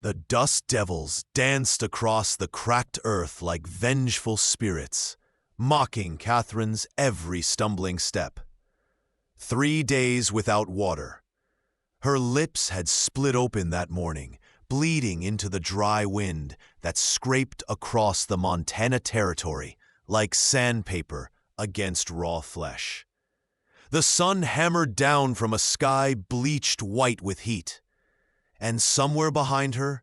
The dust devils danced across the cracked earth like vengeful spirits, mocking Catherine's every stumbling step. 3 days without water. Her lips had split open that morning, bleeding into the dry wind that scraped across the Montana territory like sandpaper against raw flesh. The sun hammered down from a sky bleached white with heat. And somewhere behind her,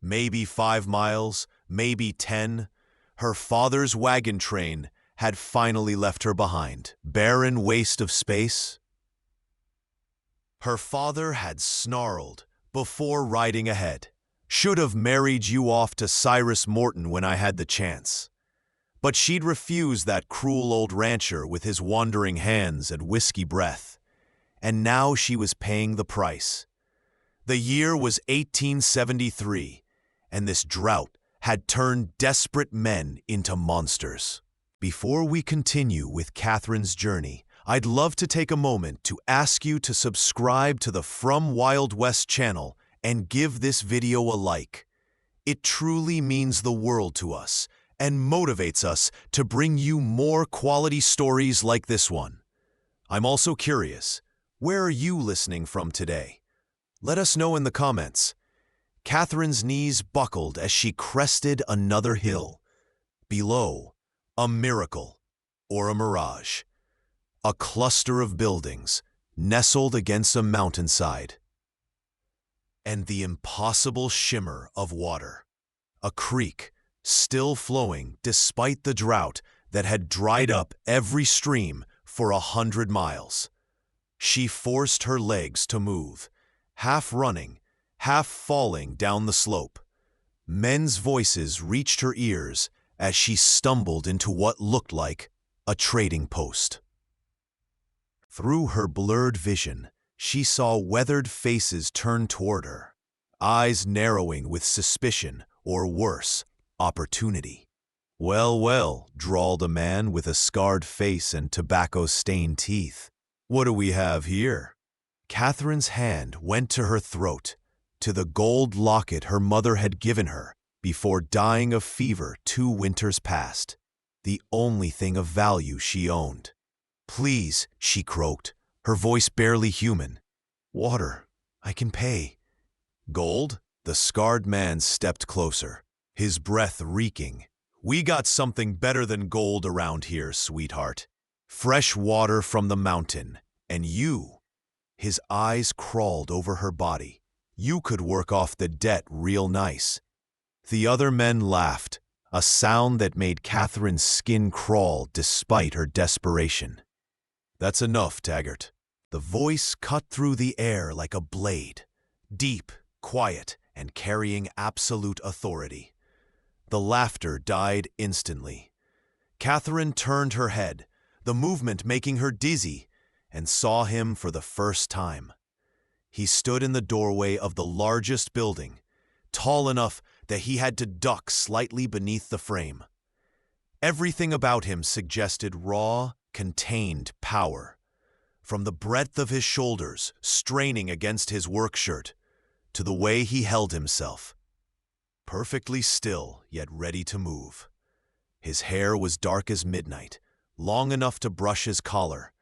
maybe 5 miles, maybe 10, her father's wagon train had finally left her behind. Barren waste of space. Her father had snarled before riding ahead. Should have married you off to Cyrus Morton when I had the chance. But she'd refused that cruel old rancher with his wandering hands and whiskey breath. And now she was paying the price. The year was 1873, and this drought had turned desperate men into monsters. Before we continue with Catherine's journey, I'd love to take a moment to ask you to subscribe to the From Wild West channel and give this video a like. It truly means the world to us and motivates us to bring you more quality stories like this one. I'm also curious, where are you listening from today? Let us know in the comments. Catherine's knees buckled as she crested another hill. Below, a miracle or a mirage. A cluster of buildings nestled against a mountainside. And the impossible shimmer of water. A creek, still flowing despite the drought that had dried up every stream for 100 miles. She forced her legs to move, half running, half falling down the slope. Men's voices reached her ears as she stumbled into what looked like a trading post. Through her blurred vision, she saw weathered faces turn toward her, eyes narrowing with suspicion, or worse, opportunity. "Well, well," drawled a man with a scarred face and tobacco-stained teeth. "What do we have here?" Catherine's hand went to her throat, to the gold locket her mother had given her before dying of fever 2 winters past, the only thing of value she owned. "Please," she croaked, her voice barely human. "Water. I can pay." "Gold?" The scarred man stepped closer, his breath reeking. "We got something better than gold around here, sweetheart. Fresh water from the mountain, and you." His eyes crawled over her body. "You could work off the debt real nice." The other men laughed, a sound that made Catherine's skin crawl despite her desperation. "That's enough, Taggart." The voice cut through the air like a blade, deep, quiet, and carrying absolute authority. The laughter died instantly. Catherine turned her head, the movement making her dizzy, and saw him for the first time. He stood in the doorway of the largest building, tall enough that he had to duck slightly beneath the frame. Everything about him suggested raw, contained power. From the breadth of his shoulders, straining against his work shirt, to the way he held himself. Perfectly still, yet ready to move. His hair was dark as midnight, long enough to brush his collar,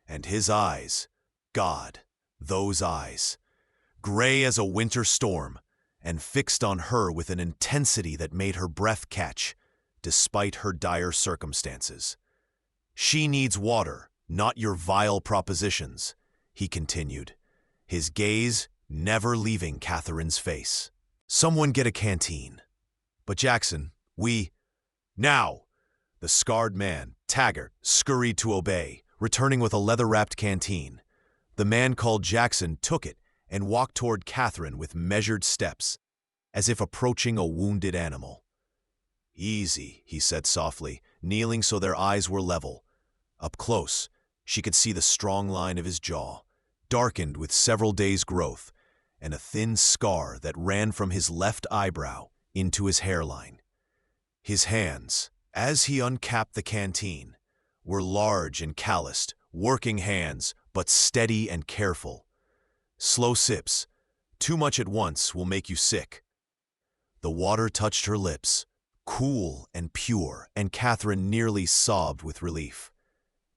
and his eyes, God, those eyes, gray as a winter storm, and fixed on her with an intensity that made her breath catch, despite her dire circumstances. "She needs water, not your vile propositions," he continued, his gaze never leaving Catherine's face. "Someone get a canteen." "But Jackson, we—" "Now!" The scarred man, Taggart, scurried to obey, returning with a leather-wrapped canteen. The man called Jackson took it and walked toward Catherine with measured steps, as if approaching a wounded animal. "Easy," he said softly, kneeling so their eyes were level. Up close, she could see the strong line of his jaw, darkened with several days' growth, and a thin scar that ran from his left eyebrow into his hairline. His hands, as he uncapped the canteen, were large and calloused, working hands, but steady and careful. "Slow sips. Too much at once will make you sick," The water touched her lips, cool and pure, and Catherine nearly sobbed with relief.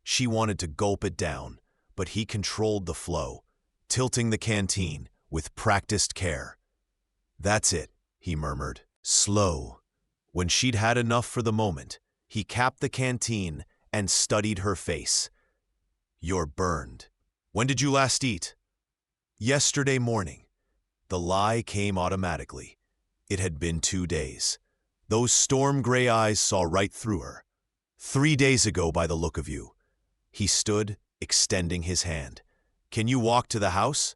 She wanted to gulp it down, but he controlled the flow, tilting the canteen with practiced care. "That's it," he murmured, slow. When she'd had enough for the moment, he capped the canteen and studied her face. "You're burned. When did you last eat?" "Yesterday morning." The lie came automatically. It had been 2 days. Those storm-gray eyes saw right through her. 3 days ago, by the look of you." He stood, extending his hand. "Can you walk to the house?"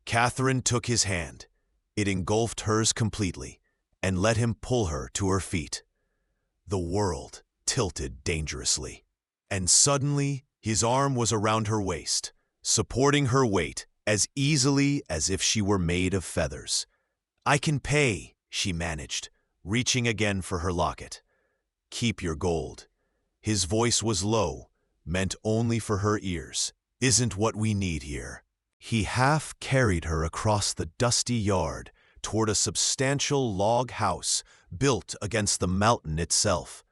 Catherine took his hand. It engulfed hers completely and let him pull her to her feet. The world tilted dangerously. And suddenly, his arm was around her waist, supporting her weight as easily as if she were made of feathers. "I can pay," she managed, reaching again for her locket. "Keep your gold." His voice was low, meant only for her ears. "Isn't what we need here." He half carried her across the dusty yard toward a substantial log house built against the mountain itself.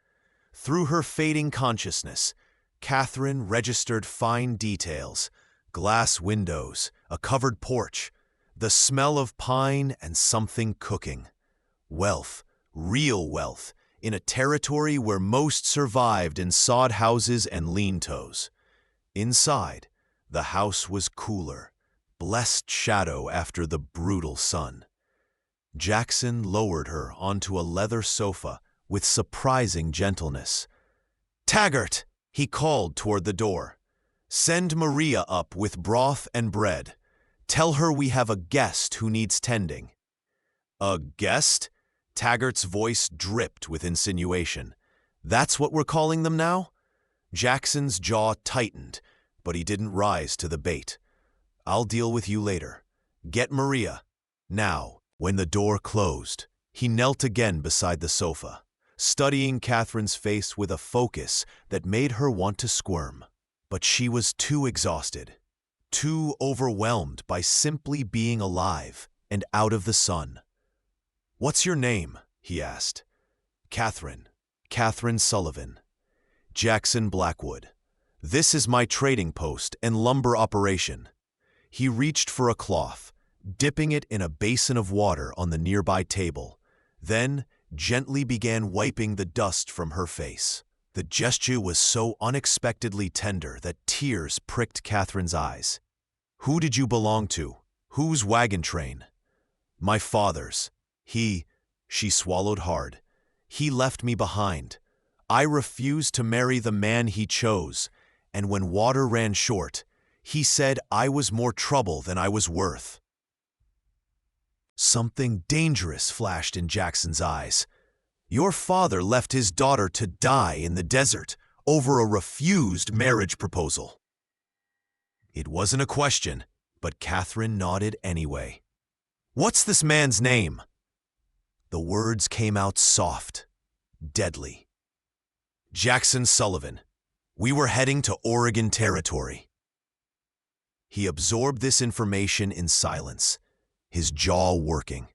Through her fading consciousness, Catherine registered fine details: glass windows, a covered porch, the smell of pine and something cooking. Wealth, real wealth, in a territory where most survived in sod houses and lean-tos. Inside, the house was cooler, blessed shadow after the brutal sun. Jackson lowered her onto a leather sofa with surprising gentleness. "Taggart!" he called toward the door. "Send Maria up with broth and bread. Tell her we have a guest who needs tending." "A guest?" Taggart's voice dripped with insinuation. "That's what we're calling them now?" Jackson's jaw tightened, but he didn't rise to the bait. "I'll deal with you later. Get Maria. Now." When the door closed, he knelt again beside the sofa, studying Catherine's face with a focus that made her want to squirm. But she was too exhausted, too overwhelmed by simply being alive and out of the sun. "What's your name?" he asked. "Catherine. Catherine Sullivan." "Jackson Blackwood. This is my trading post and lumber operation." He reached for a cloth, dipping it in a basin of water on the nearby table, then gently began wiping the dust from her face. The gesture was so unexpectedly tender that tears pricked Catherine's eyes. "Who did you belong to? Whose wagon train?" "My father's. She swallowed hard. "He left me behind. I refused to marry the man he chose, and when water ran short, he said I was more trouble than I was worth." Something dangerous flashed in Jackson's eyes. "Your father left his daughter to die in the desert over a refused marriage proposal." It wasn't a question, but Catherine nodded anyway. "What's this man's name?" The words came out soft, deadly. "Jackson Sullivan. We were heading to Oregon Territory." He absorbed this information in silence, his jaw working.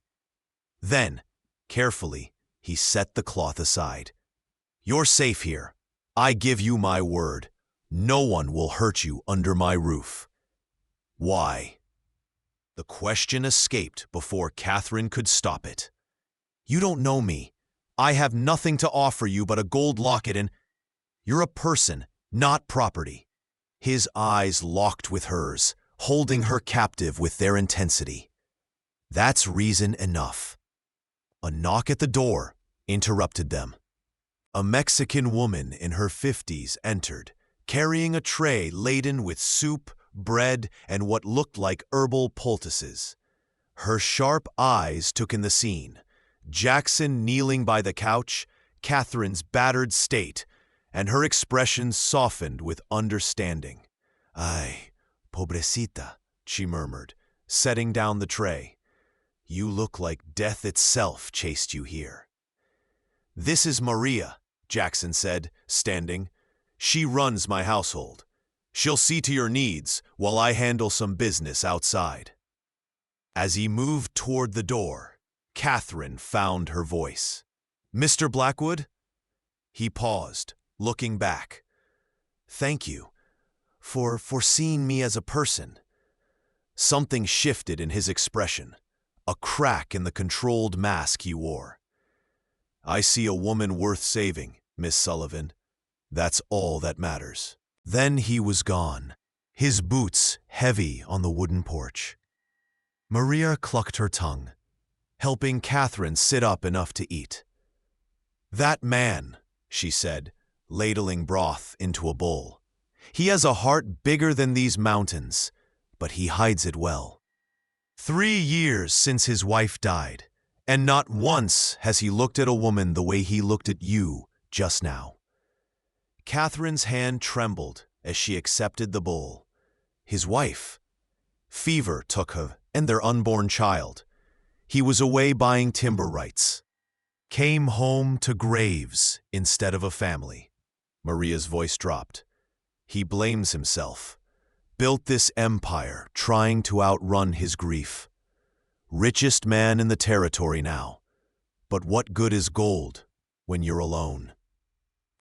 Then, carefully, he set the cloth aside. "You're safe here. I give you my word. No one will hurt you under my roof." "Why?" The question escaped before Catherine could stop it. "You don't know me. I have nothing to offer you but a gold locket and you're a person, not property." His eyes locked with hers, holding her captive with their intensity. That's reason enough. A knock at the door interrupted them. A Mexican woman in her 50s entered, carrying a tray laden with soup, bread, and what looked like herbal poultices. Her sharp eyes took in the scene: Jackson kneeling by the couch, Catherine's battered state, and her expression softened with understanding. "Ay, pobrecita," she murmured, setting down the tray. "You look like death itself chased you here." "This is Maria," Jackson said, standing. "She runs my household. She'll see to your needs while I handle some business outside." As he moved toward the door, Catherine found her voice. "Mr. Blackwood?" He paused, looking back. "Thank you for seeing me as a person." Something shifted in his expression, a crack in the controlled mask he wore. "I see a woman worth saving, Miss Sullivan. That's all that matters." Then he was gone, his boots heavy on the wooden porch. Maria clucked her tongue, helping Catherine sit up enough to eat. "That man," she said, ladling broth into a bowl. "He has a heart bigger than these mountains, but he hides it well. 3 years since his wife died, and not once has he looked at a woman the way he looked at you just now." Catherine's hand trembled as she accepted the bowl. His wife. Fever took her and their unborn child. He was away buying timber rights. Came home to graves instead of a family. Maria's voice dropped. He blames himself. Built this empire trying to outrun his grief. Richest man in the territory now. But what good is gold when you're alone?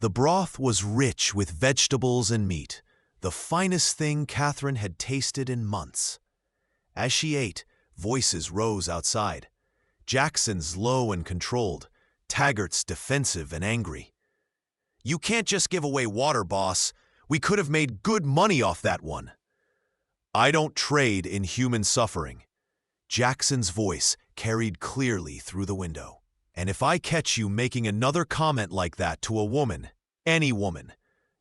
The broth was rich with vegetables and meat, the finest thing Catherine had tasted in months. As she ate, voices rose outside. Jackson's low and controlled, Taggart's defensive and angry. "You can't just give away water, boss. We could have made good money off that one." "I don't trade in human suffering." Jackson's voice carried clearly through the window. "And if I catch you making another comment like that to a woman, any woman,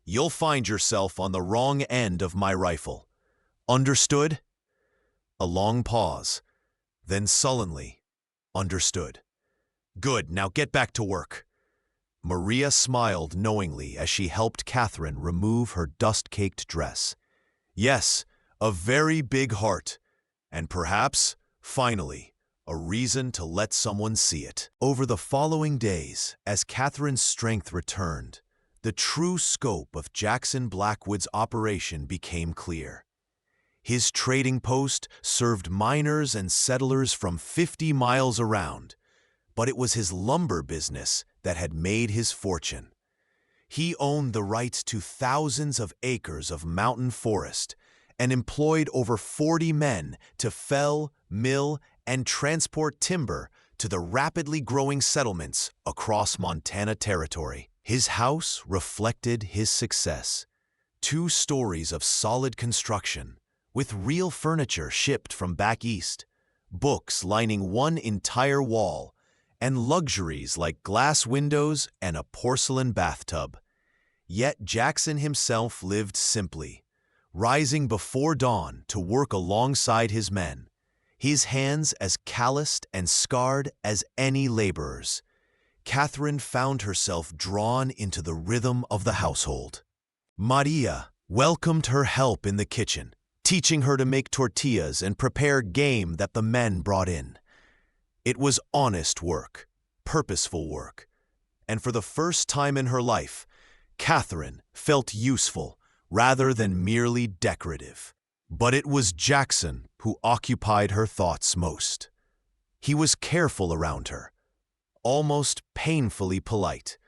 you'll find yourself on the wrong end of my rifle. Understood?" A long pause, then sullenly, "Understood." "Good, now get back to work." Maria smiled knowingly as she helped Catherine remove her dust-caked dress. Yes, a very big heart, and perhaps, finally, a reason to let someone see it. Over the following days, as Catherine's strength returned, the true scope of Jackson Blackwood's operation became clear. His trading post served miners and settlers from 50 miles around, but it was his lumber business that had made his fortune. He owned the rights to thousands of acres of mountain forest and employed over 40 men to fell, mill, and transport timber to the rapidly growing settlements across Montana Territory. His house reflected his success. 2 stories of solid construction, with real furniture shipped from back east, books lining one entire wall, and luxuries like glass windows and a porcelain bathtub. Yet Jackson himself lived simply, rising before dawn to work alongside his men, his hands as calloused and scarred as any laborer's. Catherine found herself drawn into the rhythm of the household. Maria welcomed her help in the kitchen, teaching her to make tortillas and prepare game that the men brought in. It was honest work, purposeful work, and for the first time in her life, Catherine felt useful rather than merely decorative. But it was Jackson who occupied her thoughts most. He was careful around her, almost painfully polite,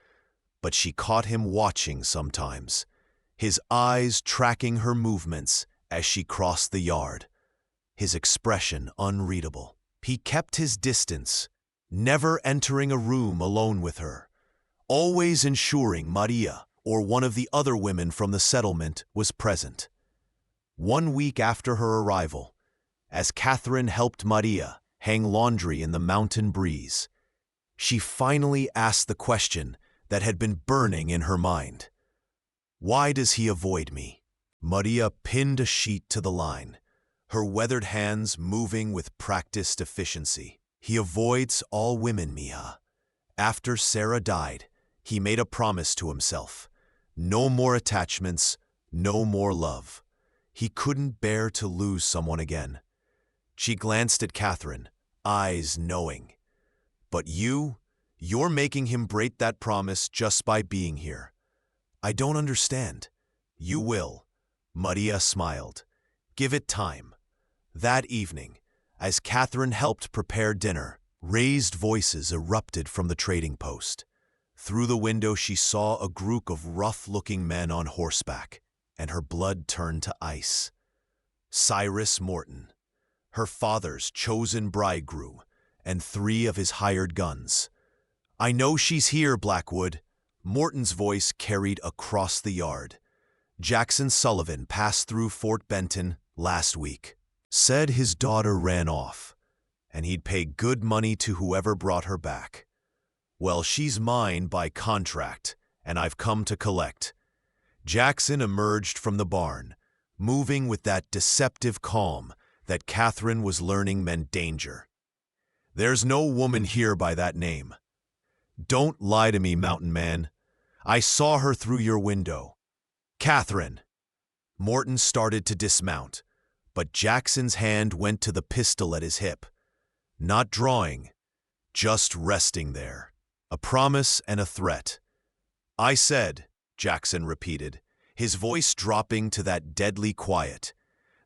but she caught him watching sometimes, his eyes tracking her movements as she crossed the yard, his expression unreadable. He kept his distance, never entering a room alone with her, always ensuring Maria or one of the other women from the settlement was present. 1 week after her arrival, as Catherine helped Maria hang laundry in the mountain breeze, she finally asked the question that had been burning in her mind. "Why does he avoid me?" Maria pinned a sheet to the line, her weathered hands moving with practiced efficiency. "He avoids all women, Mija. After Sarah died, he made a promise to himself. No more attachments, no more love. He couldn't bear to lose someone again." She glanced at Catherine, eyes knowing. "But you're making him break that promise just by being here. I don't understand." "You will," Maria smiled. "Give it time." That evening, as Catherine helped prepare dinner, Raised voices erupted from the trading post. Through the window she saw a group of rough-looking men on horseback, and her blood turned to ice. Cyrus Morton, her father's chosen bridegroom, and 3 of his hired guns. "I know she's here, Blackwood," Morton's voice carried across the yard. "Jackson Sullivan passed through Fort Benton last week. Said his daughter ran off, and he'd pay good money to whoever brought her back. Well, she's mine by contract, and I've come to collect." Jackson emerged from the barn, moving with that deceptive calm that Catherine was learning meant danger. "There's no woman here by that name. Don't lie to me, mountain man. I saw her through your window. Catherine!" Morton started to dismount, but Jackson's hand went to the pistol at his hip. Not drawing, just resting there. A promise and a threat. "I said," Jackson repeated, his voice dropping to that deadly quiet,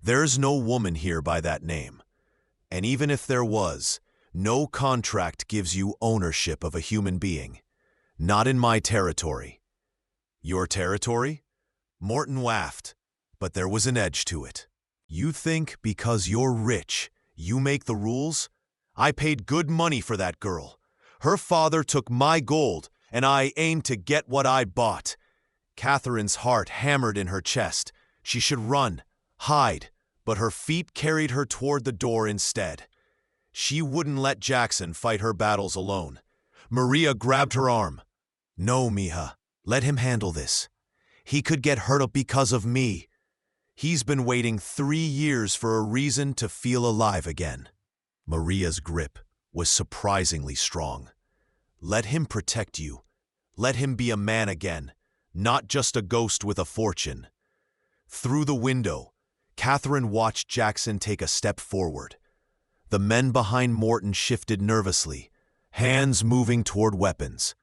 "there's no woman here by that name. And even if there was, no contract gives you ownership of a human being. Not in my territory." "Your territory?" Morton laughed, but there was an edge to it. "You think because you're rich, you make the rules? I paid good money for that girl. Her father took my gold, and I aimed to get what I bought." Catherine's heart hammered in her chest. She should run, hide, but her feet carried her toward the door instead. She wouldn't let Jackson fight her battles alone. Maria grabbed her arm. "No, mija, let him handle this. He could get hurt because of me. He's been waiting 3 years for a reason to feel alive again." Maria's grip was surprisingly strong. "Let him protect you. Let him be a man again, not just a ghost with a fortune." Through the window, Catherine watched Jackson take a step forward. The men behind Morton shifted nervously, hands moving toward weapons.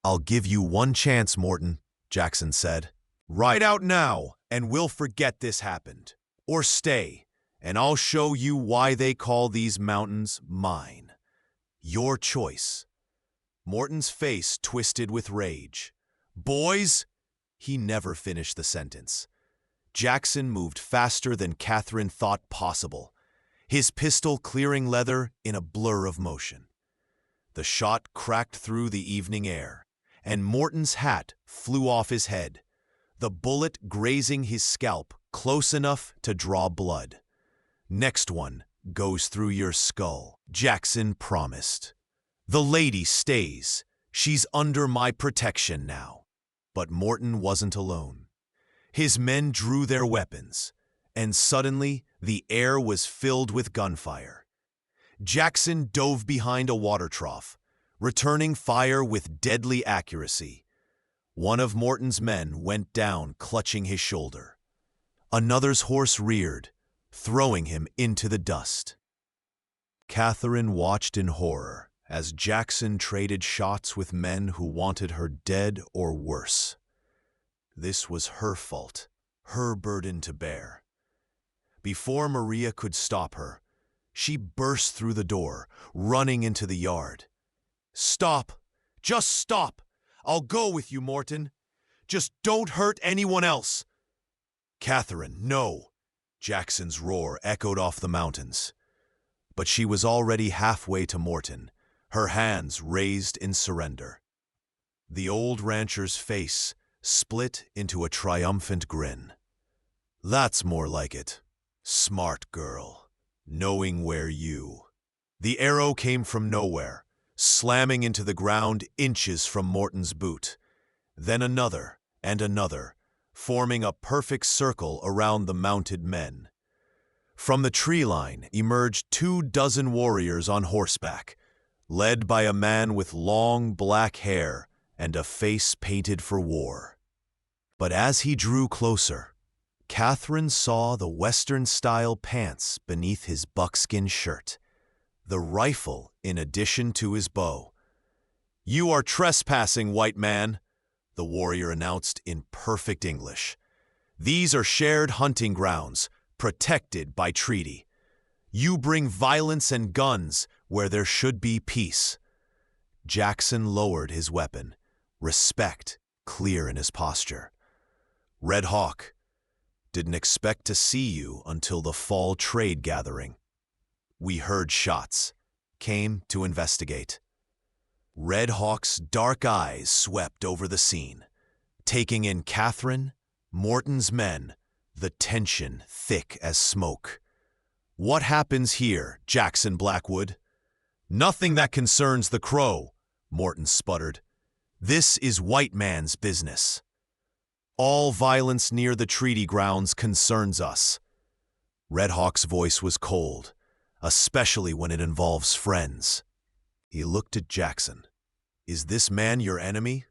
"I'll give you one chance, Morton," Jackson said. "Ride out now, and we'll forget this happened. Or stay, and I'll show you why they call these mountains mine. Your choice." Morton's face twisted with rage. "Boys!" He never finished the sentence. Jackson moved faster than Catherine thought possible, his pistol clearing leather in a blur of motion. The shot cracked through the evening air, and Morton's hat flew off his head, the bullet grazing his scalp close enough to draw blood. "Next one goes through your skull," Jackson promised. "The lady stays. She's under my protection now." But Morton wasn't alone. His men drew their weapons, and suddenly the air was filled with gunfire. Jackson dove behind a water trough, returning fire with deadly accuracy. One of Morton's men went down clutching his shoulder. Another's horse reared, throwing him into the dust. Catherine watched in horror as Jackson traded shots with men who wanted her dead or worse. This was her fault, her burden to bear. Before Maria could stop her, she burst through the door, running into the yard. "Stop! Just stop! I'll go with you, Morton. Just don't hurt anyone else." "Catherine, no!" Jackson's roar echoed off the mountains. But she was already halfway to Morton, her hands raised in surrender. The old rancher's face split into a triumphant grin. "That's more like it. Smart girl, knowing where you." The arrow came from nowhere, slamming into the ground inches from Morton's boot. Then another and another, forming a perfect circle around the mounted men. From the tree line emerged 24 warriors on horseback, led by a man with long black hair and a face painted for war. But as he drew closer, Catherine saw the Western-style pants beneath his buckskin shirt, the rifle in addition to his bow. "You are trespassing, white man," the warrior announced in perfect English. "These are shared hunting grounds, protected by treaty. You bring violence and guns, where there should be peace. Jackson lowered his weapon, respect clear in his posture. Red Hawk, didn't expect to see you until the fall trade gathering. We heard shots, came to investigate. Red Hawk's dark eyes swept over the scene, taking in Catherine, Morton's men, the tension thick as smoke. What happens here, Jackson Blackwood? Nothing that concerns the Crow, Morton sputtered. This is white man's business. All violence near the treaty grounds concerns us. Red Hawk's voice was cold, especially when it involves friends. He looked at Jackson. Is this man your enemy?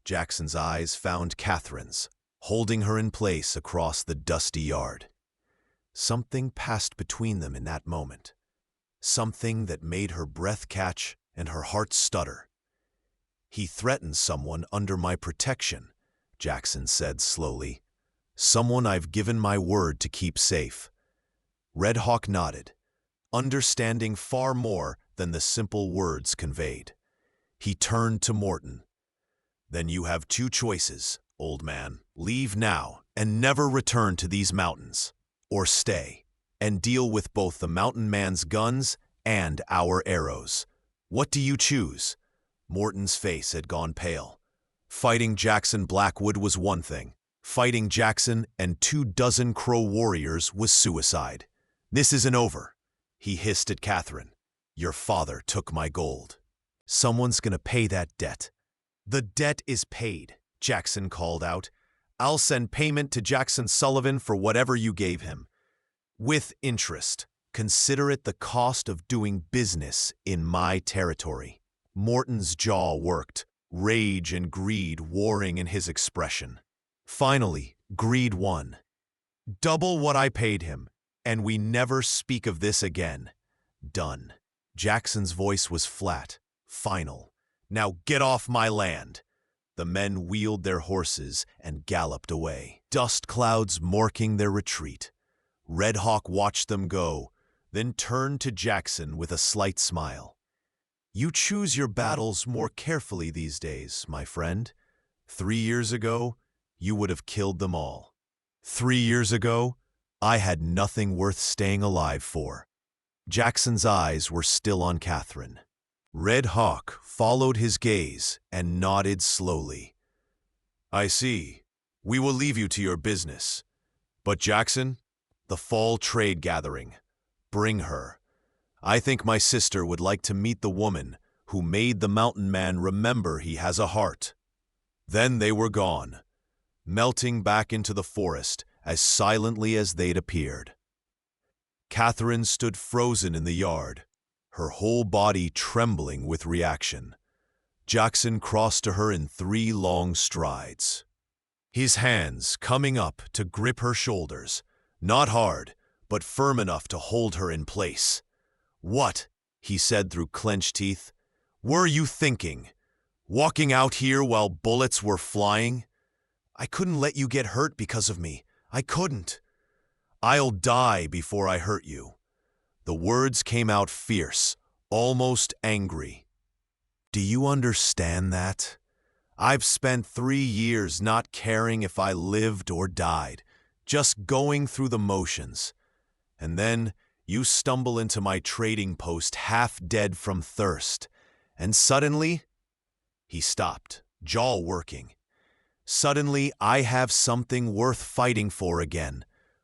Jackson's eyes found Catherine's, holding her in place across the dusty yard. Something passed between them in that moment. Something that made her breath catch and her heart stutter. He threatened someone under my protection, Jackson said slowly. Someone I've given my word to keep safe. Red Hawk nodded, understanding far more than the simple words conveyed. He turned to Morton. Then you have two choices, old man. Leave now and never return to these mountains, or stay and deal with both the mountain man's guns and our arrows. What do you choose? Morton's face had gone pale. Fighting Jackson Blackwood was one thing. Fighting Jackson and 24 Crow warriors was suicide. This isn't over, he hissed at Catherine. Your father took my gold. Someone's gonna pay that debt. The debt is paid, Jackson called out. I'll send payment to Jackson Sullivan for whatever you gave him. With interest. Consider it the cost of doing business in my territory. Morton's jaw worked, rage and greed warring in his expression. Finally, greed won. Double what I paid him, and we never speak of this again. Done. Jackson's voice was flat, final. Now get off my land. The men wheeled their horses and galloped away, dust clouds marking their retreat. Red Hawk watched them go, then turned to Jackson with a slight smile. You choose your battles more carefully these days, my friend. 3 years ago, you would have killed them all. 3 years ago, I had nothing worth staying alive for. Jackson's eyes were still on Catherine. Red Hawk followed his gaze and nodded slowly. I see. We will leave you to your business. But Jackson, the fall trade gathering. Bring her. I think my sister would like to meet the woman who made the mountain man remember he has a heart. Then they were gone, melting back into the forest as silently as they'd appeared. Catherine stood frozen in the yard, her whole body trembling with reaction. Jackson crossed to her in 3 long strides, his hands coming up to grip her shoulders, not hard, but firm enough to hold her in place. What, he said through clenched teeth, were you thinking? Walking out here while bullets were flying? I couldn't let you get hurt because of me. I couldn't. I'll die before I hurt you. The words came out fierce, almost angry. Do you understand that? I've spent 3 years not caring if I lived or died, just going through the motions. And then you stumble into my trading post half dead from thirst, and suddenly, he stopped, jaw working. Suddenly, I have something worth fighting for again,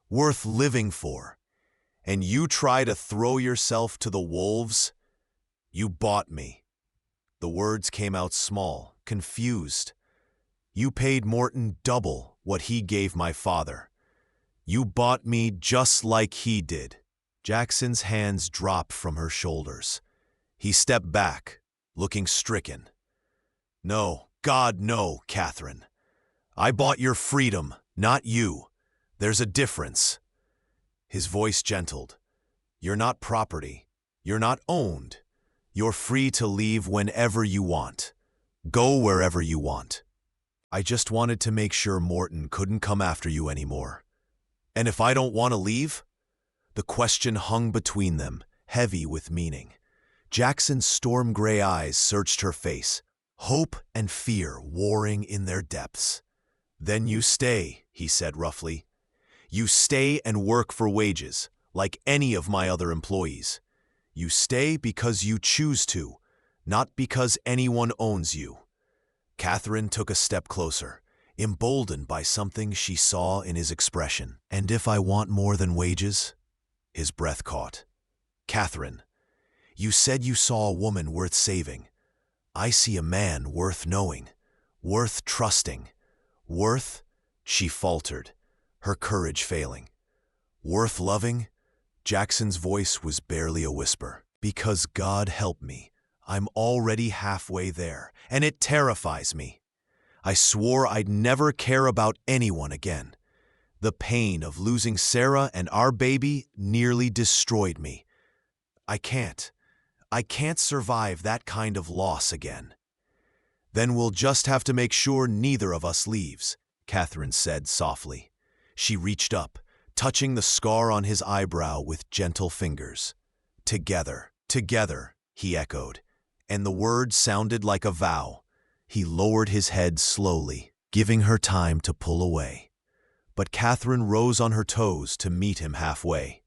worth living for. And you try to throw yourself to the wolves? You bought me. The words came out small, confused. You paid Morton double what he gave my father. You bought me just like he did. Jackson's hands dropped from her shoulders. He stepped back, looking stricken. No, God, no, Catherine. I bought your freedom, not you. There's a difference. His voice gentled. You're not property. You're not owned. You're free to leave whenever you want. Go wherever you want. I just wanted to make sure Morton couldn't come after you anymore. And if I don't want to leave? The question hung between them, heavy with meaning. Jackson's storm-gray eyes searched her face, hope and fear warring in their depths. "Then you stay," he said roughly. "You stay and work for wages, like any of my other employees. You stay because you choose to, not because anyone owns you." Catherine took a step closer, emboldened by something she saw in his expression. "And if I want more than wages?" His breath caught. "Catherine, you said you saw a woman worth saving. I see a man worth knowing, worth trusting, worth—" she faltered, her courage failing. "Worth loving?" Jackson's voice was barely a whisper. "Because God help me, I'm already halfway there, and it terrifies me. I swore I'd never care about anyone again. The pain of losing Sarah and our baby nearly destroyed me. I can't survive that kind of loss again." "Then we'll just have to make sure neither of us leaves," Catherine said softly. She reached up, touching the scar on his eyebrow with gentle fingers. "Together, together," he echoed, and the word sounded like a vow. He lowered his head slowly, giving her time to pull away. But Catherine rose on her toes to meet him halfway.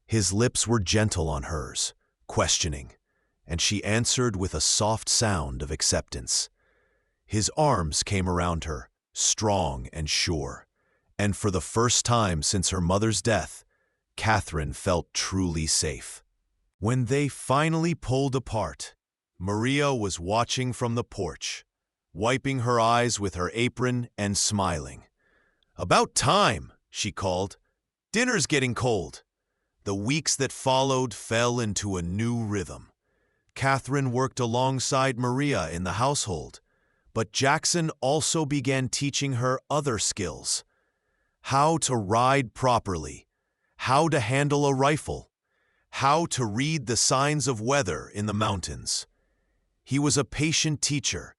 His lips were gentle on hers, questioning, and she answered with a soft sound of acceptance. His arms came around her, strong and sure, and for the first time since her mother's death, Catherine felt truly safe. When they finally pulled apart, Maria was watching from the porch, wiping her eyes with her apron and smiling. "About time," she called. "Dinner's getting cold." The weeks that followed fell into a new rhythm. Catherine worked alongside Maria in the household, but Jackson also began teaching her other skills. How to ride properly, how to handle a rifle, how to read the signs of weather in the mountains. He was a patient teacher,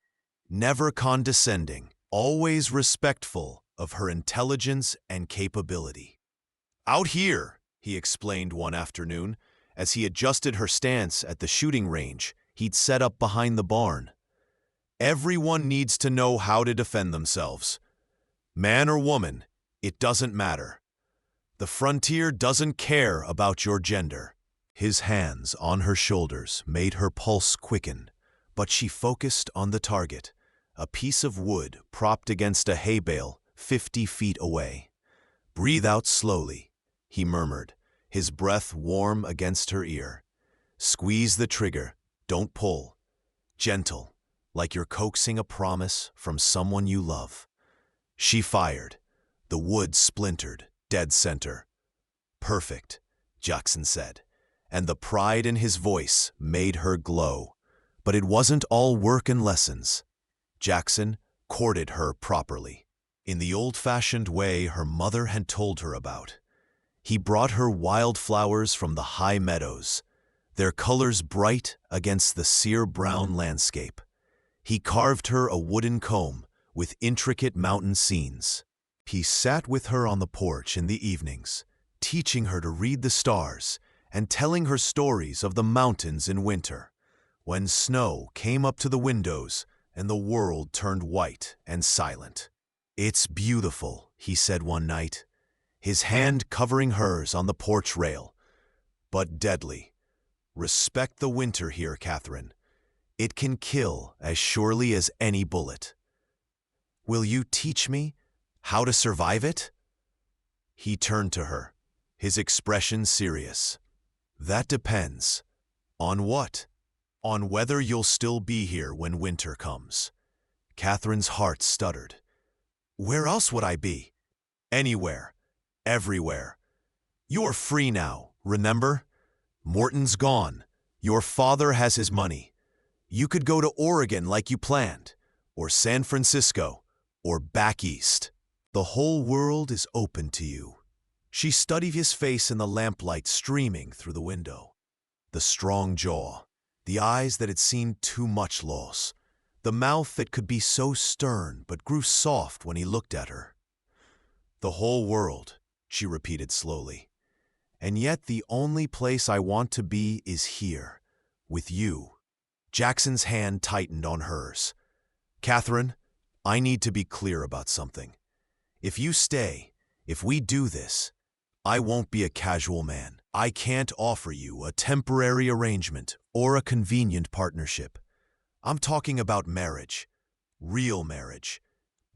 never condescending, always respectful of her intelligence and capability. "Out here," he explained one afternoon, as he adjusted her stance at the shooting range he'd set up behind the barn. "Everyone needs to know how to defend themselves. Man or woman, it doesn't matter. The frontier doesn't care about your gender." His hands on her shoulders made her pulse quicken, but she focused on the target, a piece of wood propped against a hay bale 50 feet away. "Breathe out slowly," he murmured, his breath warm against her ear. "Squeeze the trigger, don't pull. Gentle, like you're coaxing a promise from someone you love." She fired. The wood splintered, dead center. "Perfect," Jackson said, and the pride in his voice made her glow. But it wasn't all work and lessons. Jackson courted her properly, in the old-fashioned way her mother had told her about. He brought her wildflowers from the high meadows, their colors bright against the sere-brown landscape. He carved her a wooden comb with intricate mountain scenes. He sat with her on the porch in the evenings, teaching her to read the stars and telling her stories of the mountains in winter, when snow came up to the windows and the world turned white and silent. "It's beautiful," he said one night, his hand covering hers on the porch rail, "but deadly. Respect the winter here, Catherine. It can kill as surely as any bullet. Will you teach me how to survive it?" He turned to her, his expression serious. "That depends. On what? On whether you'll still be here when winter comes." Catherine's heart stuttered. "Where else would I be?" "Anywhere. Everywhere. You're free now, remember? Morton's gone. Your father has his money. You could go to Oregon like you planned, or San Francisco, or back east. The whole world is open to you." She studied his face in the lamplight streaming through the window. The strong jaw, the eyes that had seen too much loss, the mouth that could be so stern but grew soft when he looked at her. "The whole world," she repeated slowly. "And yet the only place I want to be is here, With you. Jackson's hand tightened on hers. Catherine, I need to be clear about something. If you stay, if we do this, I won't be a casual man. I can't offer you a temporary arrangement or a convenient partnership. I'm talking about marriage, real marriage,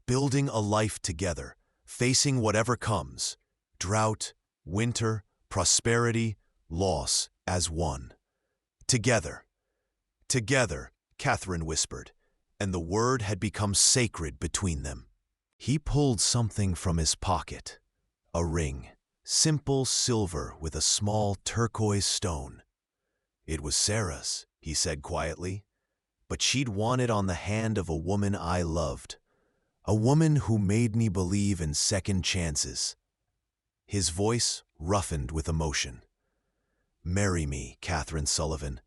building a life together, facing whatever comes, drought, winter, prosperity, loss, as one. Together. Together, Catherine whispered, and the word had become sacred between them. He pulled something from his pocket, a ring, simple silver with a small turquoise stone. It was Sarah's, he said quietly, but she'd worn it on the hand of a woman I loved, a woman who made me believe in second chances. His voice roughened with emotion. Marry me, Catherine Sullivan,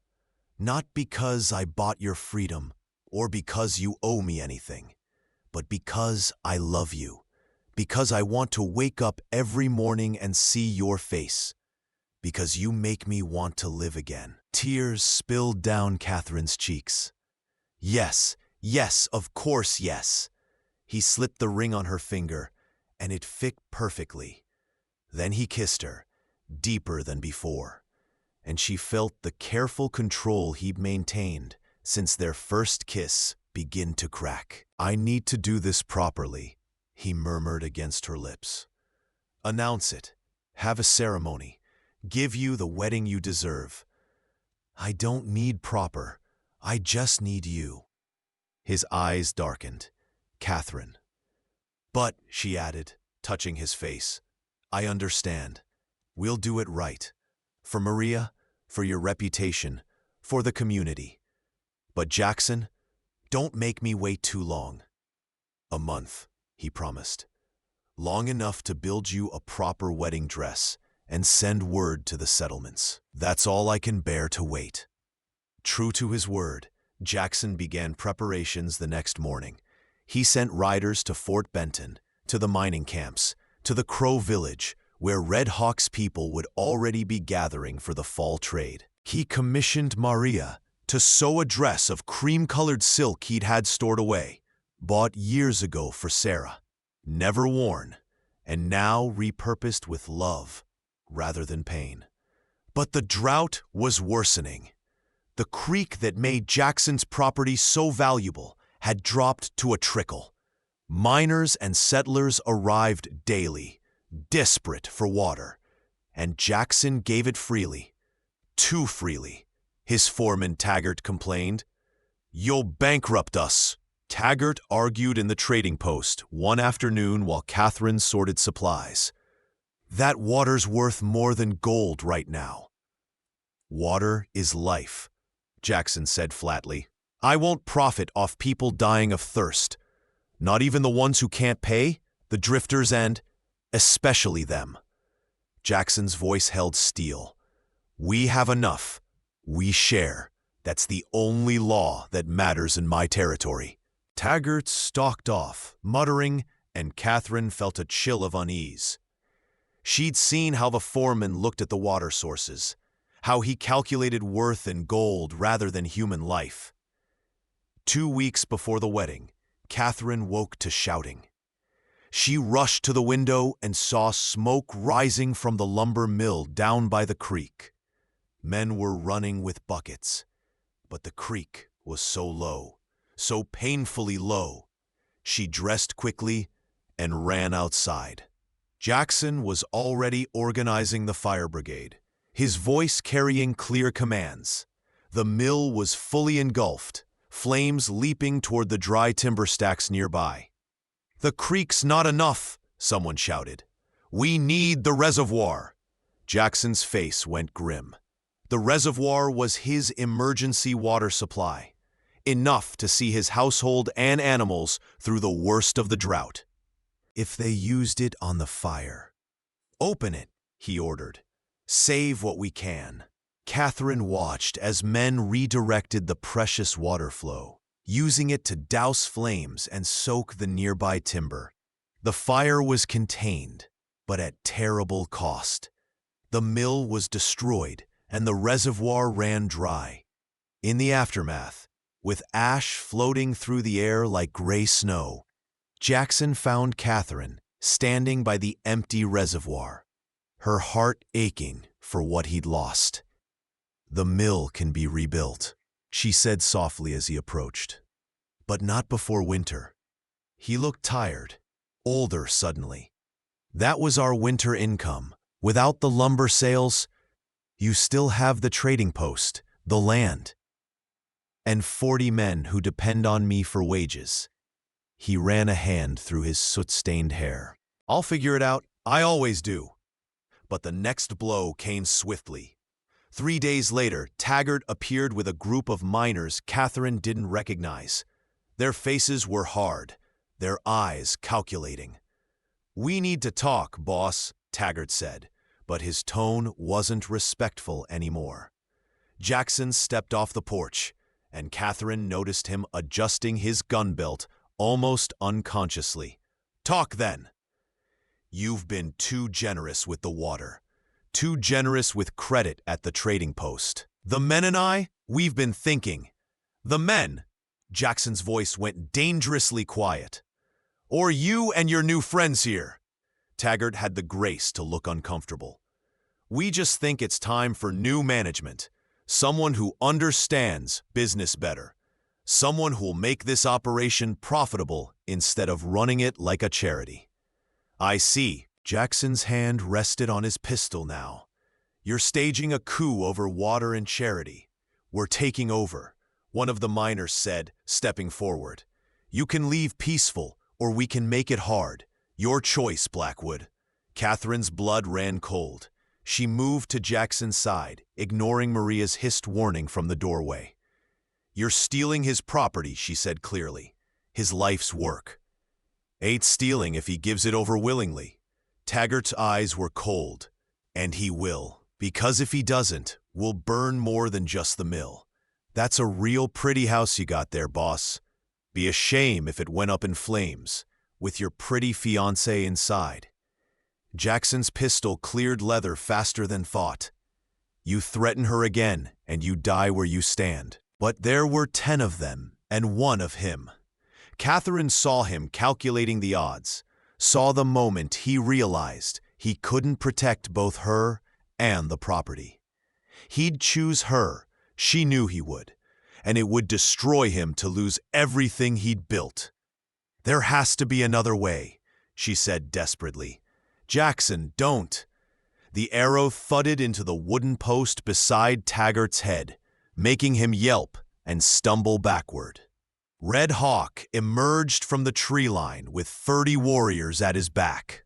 not because I bought your freedom or because you owe me anything, but because I love you, because I want to wake up every morning and see your face, because you make me want to live again. Tears spilled down Catherine's cheeks. Yes, yes, of course, yes. He slipped the ring on her finger, and it fit perfectly. Then he kissed her, deeper than before, and she felt the careful control he'd maintained since their first kiss begin to crack. I need to do this properly, he murmured against her lips. Announce it. Have a ceremony. Give you the wedding you deserve. I don't need proper. I just need you. His eyes darkened. Catherine. But, she added, touching his face, I understand. We'll do it right. For Maria, for your reputation, for the community. But Jackson, don't make me wait too long. A month, he promised. Long enough to build you a proper wedding dress and send word to the settlements. That's all I can bear to wait. True to his word, Jackson began preparations the next morning. He sent riders to Fort Benton, to the mining camps, to the Crow Village, where Red Hawk's people would already be gathering for the fall trade. He commissioned Maria to sew a dress of cream-colored silk he'd had stored away, bought years ago for Sarah, never worn, and now repurposed with love rather than pain. But the drought was worsening. The creek that made Jackson's property so valuable had dropped to a trickle. Miners and settlers arrived daily, desperate for water, and Jackson gave it freely. Too freely, his foreman Taggart complained. You'll bankrupt us. Taggart argued in the trading post one afternoon while Catherine sorted supplies. That water's worth more than gold right now. Water is life, Jackson said flatly. I won't profit off people dying of thirst. Not even the ones who can't pay, the drifters and, especially them. Jackson's voice held steel. We have enough. We share. That's the only law that matters in my territory. Taggart stalked off, muttering, and Catherine felt a chill of unease. She'd seen how the foreman looked at the water sources, how he calculated worth in gold rather than human life. 2 weeks before the wedding, Catherine woke to shouting. She rushed to the window and saw smoke rising from the lumber mill down by the creek. Men were running with buckets, but the creek was so low, so painfully low. She dressed quickly and ran outside. Jackson was already organizing the fire brigade, his voice carrying clear commands. The mill was fully engulfed, flames leaping toward the dry timber stacks nearby. The creek's not enough, someone shouted. We need the reservoir. Jackson's face went grim. The reservoir was his emergency water supply, enough to see his household and animals through the worst of the drought. If they used it on the fire. Open it, he ordered. Save what we can. Catherine watched as men redirected the precious water flow, using it to douse flames and soak the nearby timber. The fire was contained, but at terrible cost. The mill was destroyed, and the reservoir ran dry. In the aftermath, with ash floating through the air like gray snow, Jackson found Catherine standing by the empty reservoir, her heart aching for what he'd lost. "The mill can be rebuilt," she said softly as he approached. "But not before winter." He looked tired, older suddenly. "That was our winter income. Without the lumber sales, you still have the trading post, the land, and 40 men who depend on me for wages." He ran a hand through his soot-stained hair. "I'll figure it out. I always do." But the next blow came swiftly. 3 days later, Taggart appeared with a group of miners Catherine didn't recognize. Their faces were hard, their eyes calculating. "We need to talk, boss," Taggart said, but his tone wasn't respectful anymore. Jackson stepped off the porch, and Catherine noticed him adjusting his gun belt almost unconsciously. "Talk then." "You've been too generous with the water, too generous with credit at the trading post. The men and I, we've been thinking." "The men?" Jackson's voice went dangerously quiet. "Or you and your new friends here?" Taggart had the grace to look uncomfortable. "We just think it's time for new management, someone who understands business better, someone who'll make this operation profitable instead of running it like a charity." "I see." Jackson's hand rested on his pistol now. "You're staging a coup over water and charity. We're taking over," one of the miners said, stepping forward. "You can leave peaceful, or we can make it hard. Your choice, Blackwood." Catherine's blood ran cold. She moved to Jackson's side, ignoring Maria's hissed warning from the doorway. "You're stealing his property," she said clearly. "His life's work." "Ain't stealing if he gives it over willingly." Taggart's eyes were cold. "And he will. Because if he doesn't, we'll burn more than just the mill. That's a real pretty house you got there, boss. Be a shame if it went up in flames, with your pretty fiancée inside." Jackson's pistol cleared leather faster than thought. "You threaten her again, and you die where you stand." But there were 10 of them, and 1 of him. Catherine saw him calculating the odds, saw the moment he realized he couldn't protect both her and the property. He'd choose her, she knew he would, and it would destroy him to lose everything he'd built. "There has to be another way," she said desperately. "Jackson, don't." The arrow thudded into the wooden post beside Taggart's head, making him yelp and stumble backward. Red Hawk emerged from the tree line with 30 warriors at his back.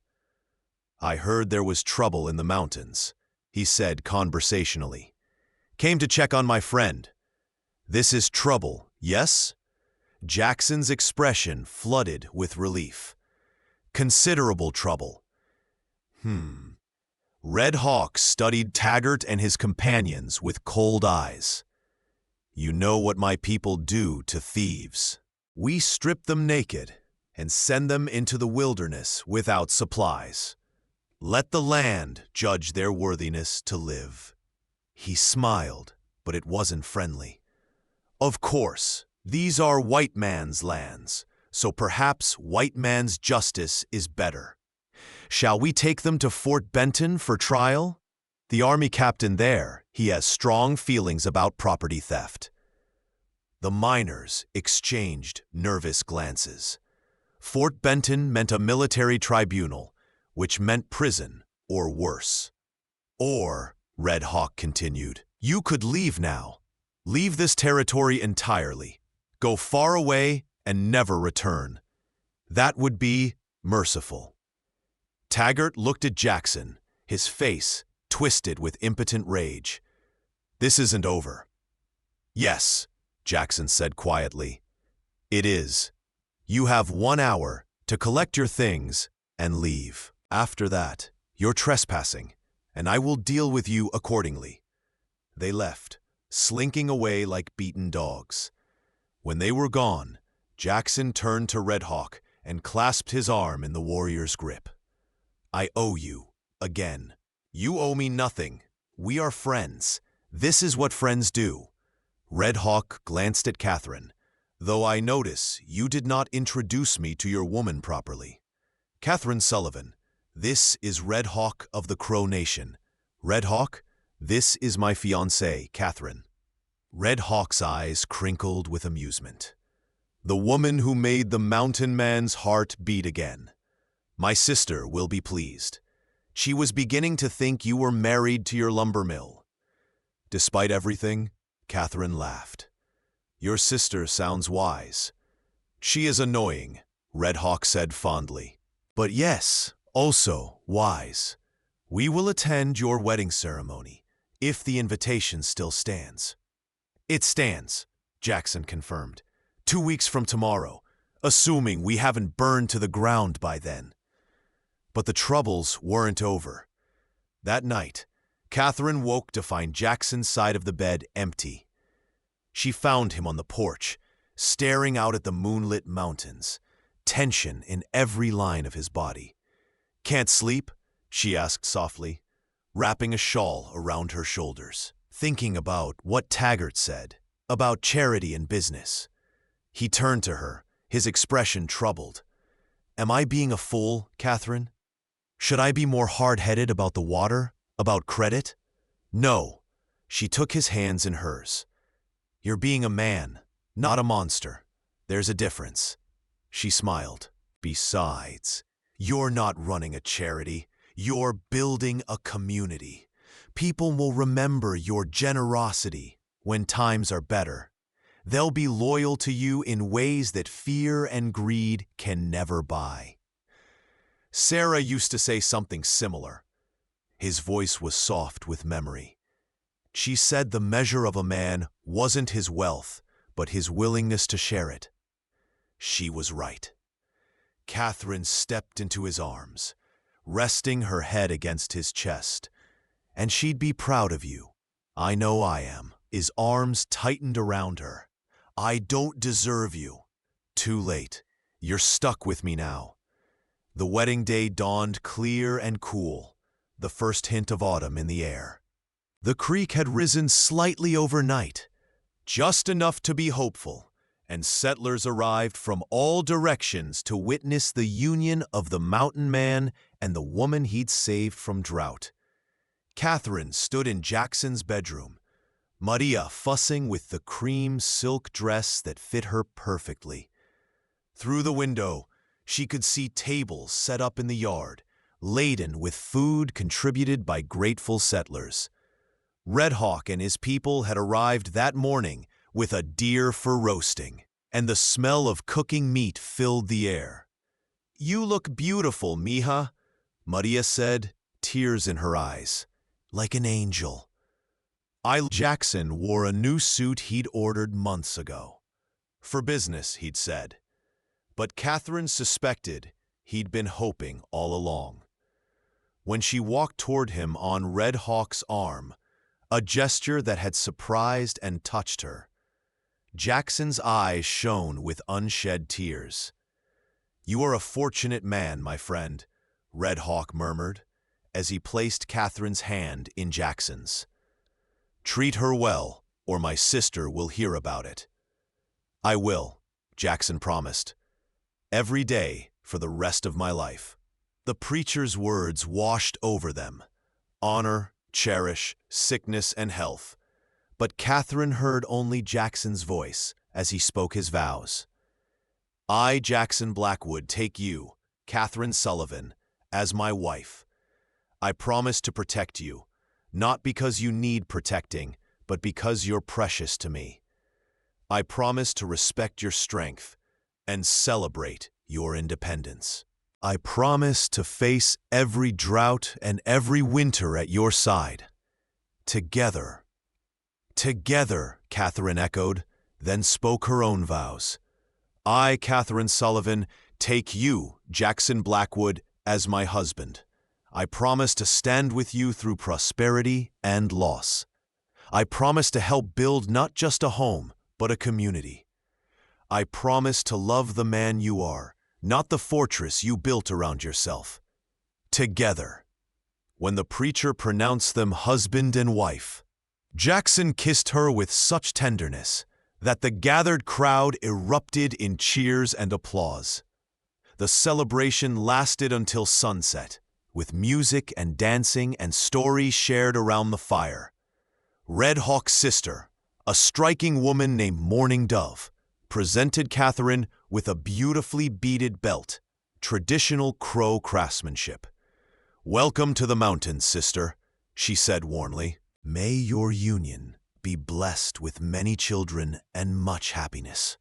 "I heard there was trouble in the mountains," he said conversationally. "Came to check on my friend. This is trouble, yes?" Jackson's expression flooded with relief. "Considerable trouble." Red Hawk studied Taggart and his companions with cold eyes. "You know what my people do to thieves. We strip them naked and send them into the wilderness without supplies. Let the land judge their worthiness to live." He smiled, but it wasn't friendly. "Of course, these are white man's lands, so perhaps white man's justice is better. Shall we take them to Fort Benton for trial? The army captain there, he has strong feelings about property theft." The miners exchanged nervous glances. Fort Benton meant a military tribunal, which meant prison or worse. "Or," Red Hawk continued, "you could leave now. Leave this territory entirely. Go far away and never return. That would be merciful." Taggart looked at Jackson, his face twisted with impotent rage. "This isn't over." "Yes," Jackson said quietly. "It is. You have 1 hour to collect your things and leave. After that, you're trespassing, and I will deal with you accordingly." They left, slinking away like beaten dogs. When they were gone, Jackson turned to Red Hawk and clasped his arm in the warrior's grip. "I owe you, again." "You owe me nothing. We are friends. This is what friends do. Red Hawk glanced at Catherine, though I notice you did not introduce me to your woman properly. Catherine Sullivan, this is Red Hawk of the Crow Nation. Red Hawk, this is my fiancée, Catherine. Red Hawk's eyes crinkled with amusement. The woman who made the mountain man's heart beat again. My sister will be pleased. She was beginning to think you were married to your lumber mill. Despite everything, Catherine laughed. Your sister sounds wise. She is annoying, Red Hawk said fondly. But yes, also wise. We will attend your wedding ceremony, if the invitation still stands. It stands, Jackson confirmed. 2 weeks from tomorrow, assuming we haven't burned to the ground by then. But the troubles weren't over. That night, Catherine woke to find Jackson's side of the bed empty. She found him on the porch, staring out at the moonlit mountains, tension in every line of his body. Can't sleep? She asked softly, wrapping a shawl around her shoulders, thinking about what Taggart said, about charity and business. He turned to her, his expression troubled. Am I being a fool, Catherine? Should I be more hard-headed about the water, about credit? No. She took his hands in hers. You're being a man, not a monster. There's a difference. She smiled. Besides, you're not running a charity. You're building a community. People will remember your generosity when times are better. They'll be loyal to you in ways that fear and greed can never buy. Sarah used to say something similar. His voice was soft with memory. She said the measure of a man wasn't his wealth, but his willingness to share it. She was right. Catherine stepped into his arms, resting her head against his chest. And she'd be proud of you. I know I am. His arms tightened around her. I don't deserve you. Too late. You're stuck with me now. The wedding day dawned clear and cool, the first hint of autumn in the air. The creek had risen slightly overnight, just enough to be hopeful, and settlers arrived from all directions to witness the union of the mountain man and the woman he'd saved from drought. Catherine stood in Jackson's bedroom, Maria fussing with the cream silk dress that fit her perfectly. Through the window, she could see tables set up in the yard, laden with food contributed by grateful settlers. Red Hawk and his people had arrived that morning with a deer for roasting, and the smell of cooking meat filled the air. You look beautiful, mija, Maria said, tears in her eyes. Like an angel. Jackson wore a new suit he'd ordered months ago. For business, he'd said. But Catherine suspected he'd been hoping all along. When she walked toward him on Red Hawk's arm, a gesture that had surprised and touched her, Jackson's eyes shone with unshed tears. You are a fortunate man, my friend, Red Hawk murmured, as he placed Catherine's hand in Jackson's. Treat her well, or my sister will hear about it. I will, Jackson promised. Every day for the rest of my life. The preacher's words washed over them. Honor, cherish, sickness, and health. But Catherine heard only Jackson's voice as he spoke his vows. I, Jackson Blackwood, take you, Catherine Sullivan, as my wife. I promise to protect you, not because you need protecting, but because you're precious to me. I promise to respect your strength and celebrate your independence. I promise to face every drought and every winter at your side. Together. Together, Catherine echoed, then spoke her own vows. I, Catherine Sullivan, take you, Jackson Blackwood, as my husband. I promise to stand with you through prosperity and loss. I promise to help build not just a home, but a community. I promise to love the man you are, not the fortress you built around yourself. Together. When the preacher pronounced them husband and wife, Jackson kissed her with such tenderness that the gathered crowd erupted in cheers and applause. The celebration lasted until sunset, with music and dancing and stories shared around the fire. Red Hawk's sister, a striking woman named Morning Dove, presented Catherine with a beautifully beaded belt, traditional Crow craftsmanship. "Welcome to the mountains, sister," she said warmly. "May your union be blessed with many children and much happiness."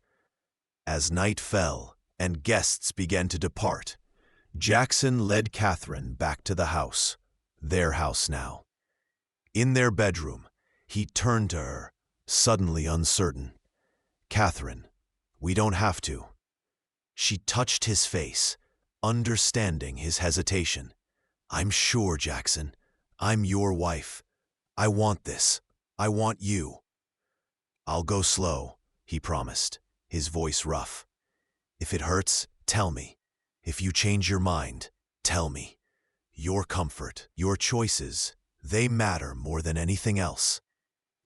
As night fell and guests began to depart, Jackson led Catherine back to the house, their house now. In their bedroom, he turned to her, suddenly uncertain. "Catherine, we don't have to." She touched his face, understanding his hesitation. "I'm sure, Jackson. I'm your wife. I want this. I want you." "I'll go slow," he promised, his voice rough. "If it hurts, tell me. If you change your mind, tell me. Your comfort, your choices, they matter more than anything else."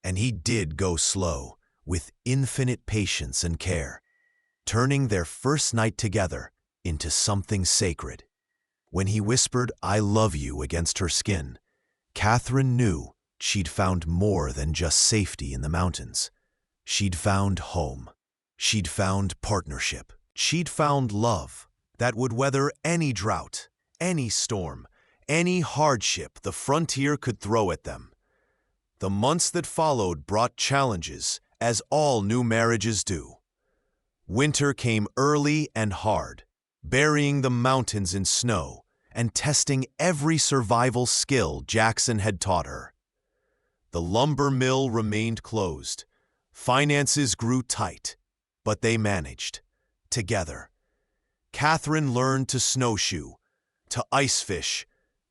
And he did go slow, with infinite patience and care, turning their first night together into something sacred. When he whispered, "I love you," against her skin, Catherine knew she'd found more than just safety in the mountains. She'd found home. She'd found partnership. She'd found love that would weather any drought, any storm, any hardship the frontier could throw at them. The months that followed brought challenges, as all new marriages do. Winter came early and hard, burying the mountains in snow and testing every survival skill Jackson had taught her. The lumber mill remained closed. Finances grew tight, but they managed, together. Catherine learned to snowshoe, to ice fish,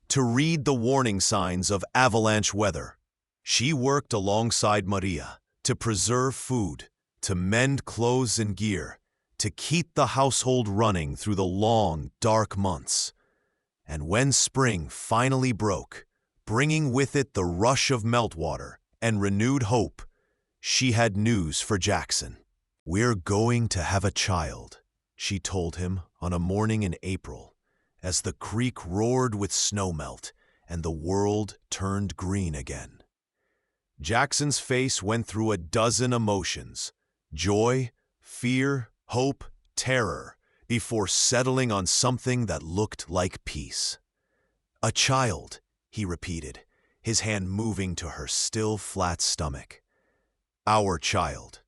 to read the warning signs of avalanche weather. She worked alongside Maria to preserve food, to mend clothes and gear, to keep the household running through the long, dark months. And when spring finally broke, bringing with it the rush of meltwater and renewed hope, she had news for Jackson. "We're going to have a child," she told him on a morning in April, as the creek roared with snowmelt and the world turned green again. Jackson's face went through a dozen emotions: joy, fear, hope, terror, before settling on something that looked like peace. "A child," he repeated, his hand moving to her still flat stomach. "Our child.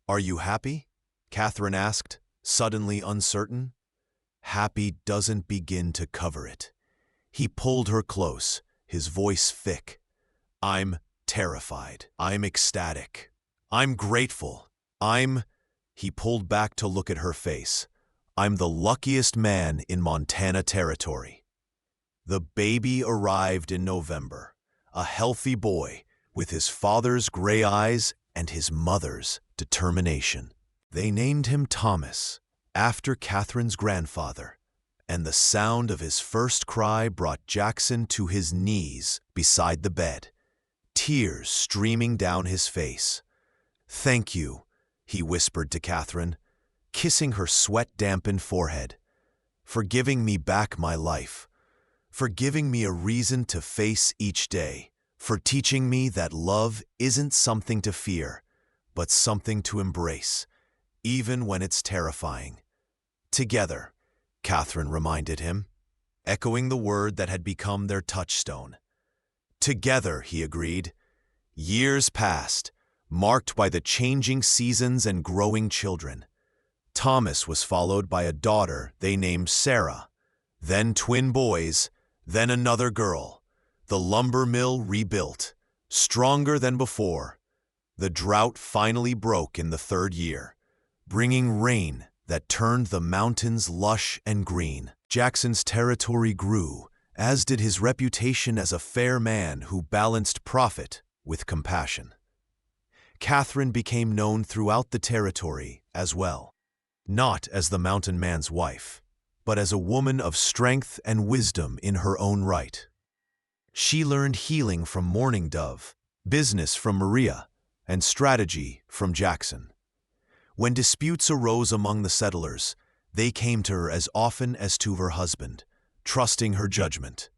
Are you happy?" Catherine asked, suddenly uncertain. "Happy doesn't begin to cover it." He pulled her close, his voice thick. "I'm terrified. I'm ecstatic. I'm grateful. He pulled back to look at her face. "I'm the luckiest man in Montana Territory." The baby arrived in November, a healthy boy with his father's gray eyes and his mother's determination. They named him Thomas, after Catherine's grandfather, and the sound of his first cry brought Jackson to his knees beside the bed, tears streaming down his face. "Thank you," he whispered to Catherine, kissing her sweat-dampened forehead, "for giving me back my life, for giving me a reason to face each day, for teaching me that love isn't something to fear, but something to embrace, even when it's terrifying." "Together," Catherine reminded him, echoing the word that had become their touchstone. "Together," he agreed. Years passed, marked by the changing seasons and growing children. Thomas was followed by a daughter they named Sarah, then twin boys, then another girl. The lumber mill rebuilt, stronger than before. The drought finally broke in the third year, bringing rain that turned the mountains lush and green. Jackson's territory grew, as did his reputation as a fair man who balanced profit with compassion. Catherine became known throughout the territory as well, not as the mountain man's wife, but as a woman of strength and wisdom in her own right. She learned healing from Morning Dove, business from Maria, and strategy from Jackson. When disputes arose among the settlers, they came to her as often as to her husband, trusting her judgment.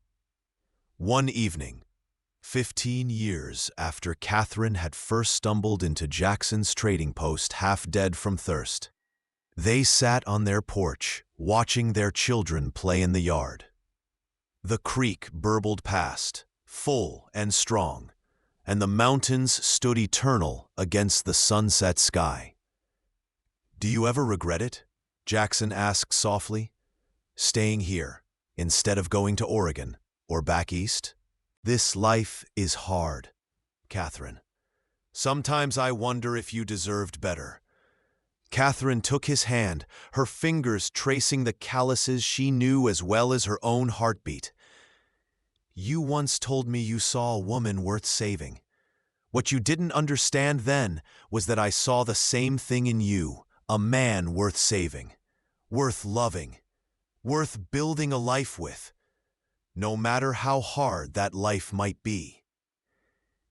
One evening, 15 years after Catherine had first stumbled into Jackson's trading post half dead from thirst, they sat on their porch, watching their children play in the yard. The creek burbled past, full and strong, and the mountains stood eternal against the sunset sky. "Do you ever regret it?" Jackson asked softly. "Staying here, instead of going to Oregon or back east?" "This life is hard, Catherine. Sometimes I wonder if you deserved better." Catherine took his hand, her fingers tracing the calluses she knew as well as her own heartbeat. "You once told me you saw a woman worth saving. What you didn't understand then was that I saw the same thing in you, a man worth saving, worth loving, worth building a life with, no matter how hard that life might be."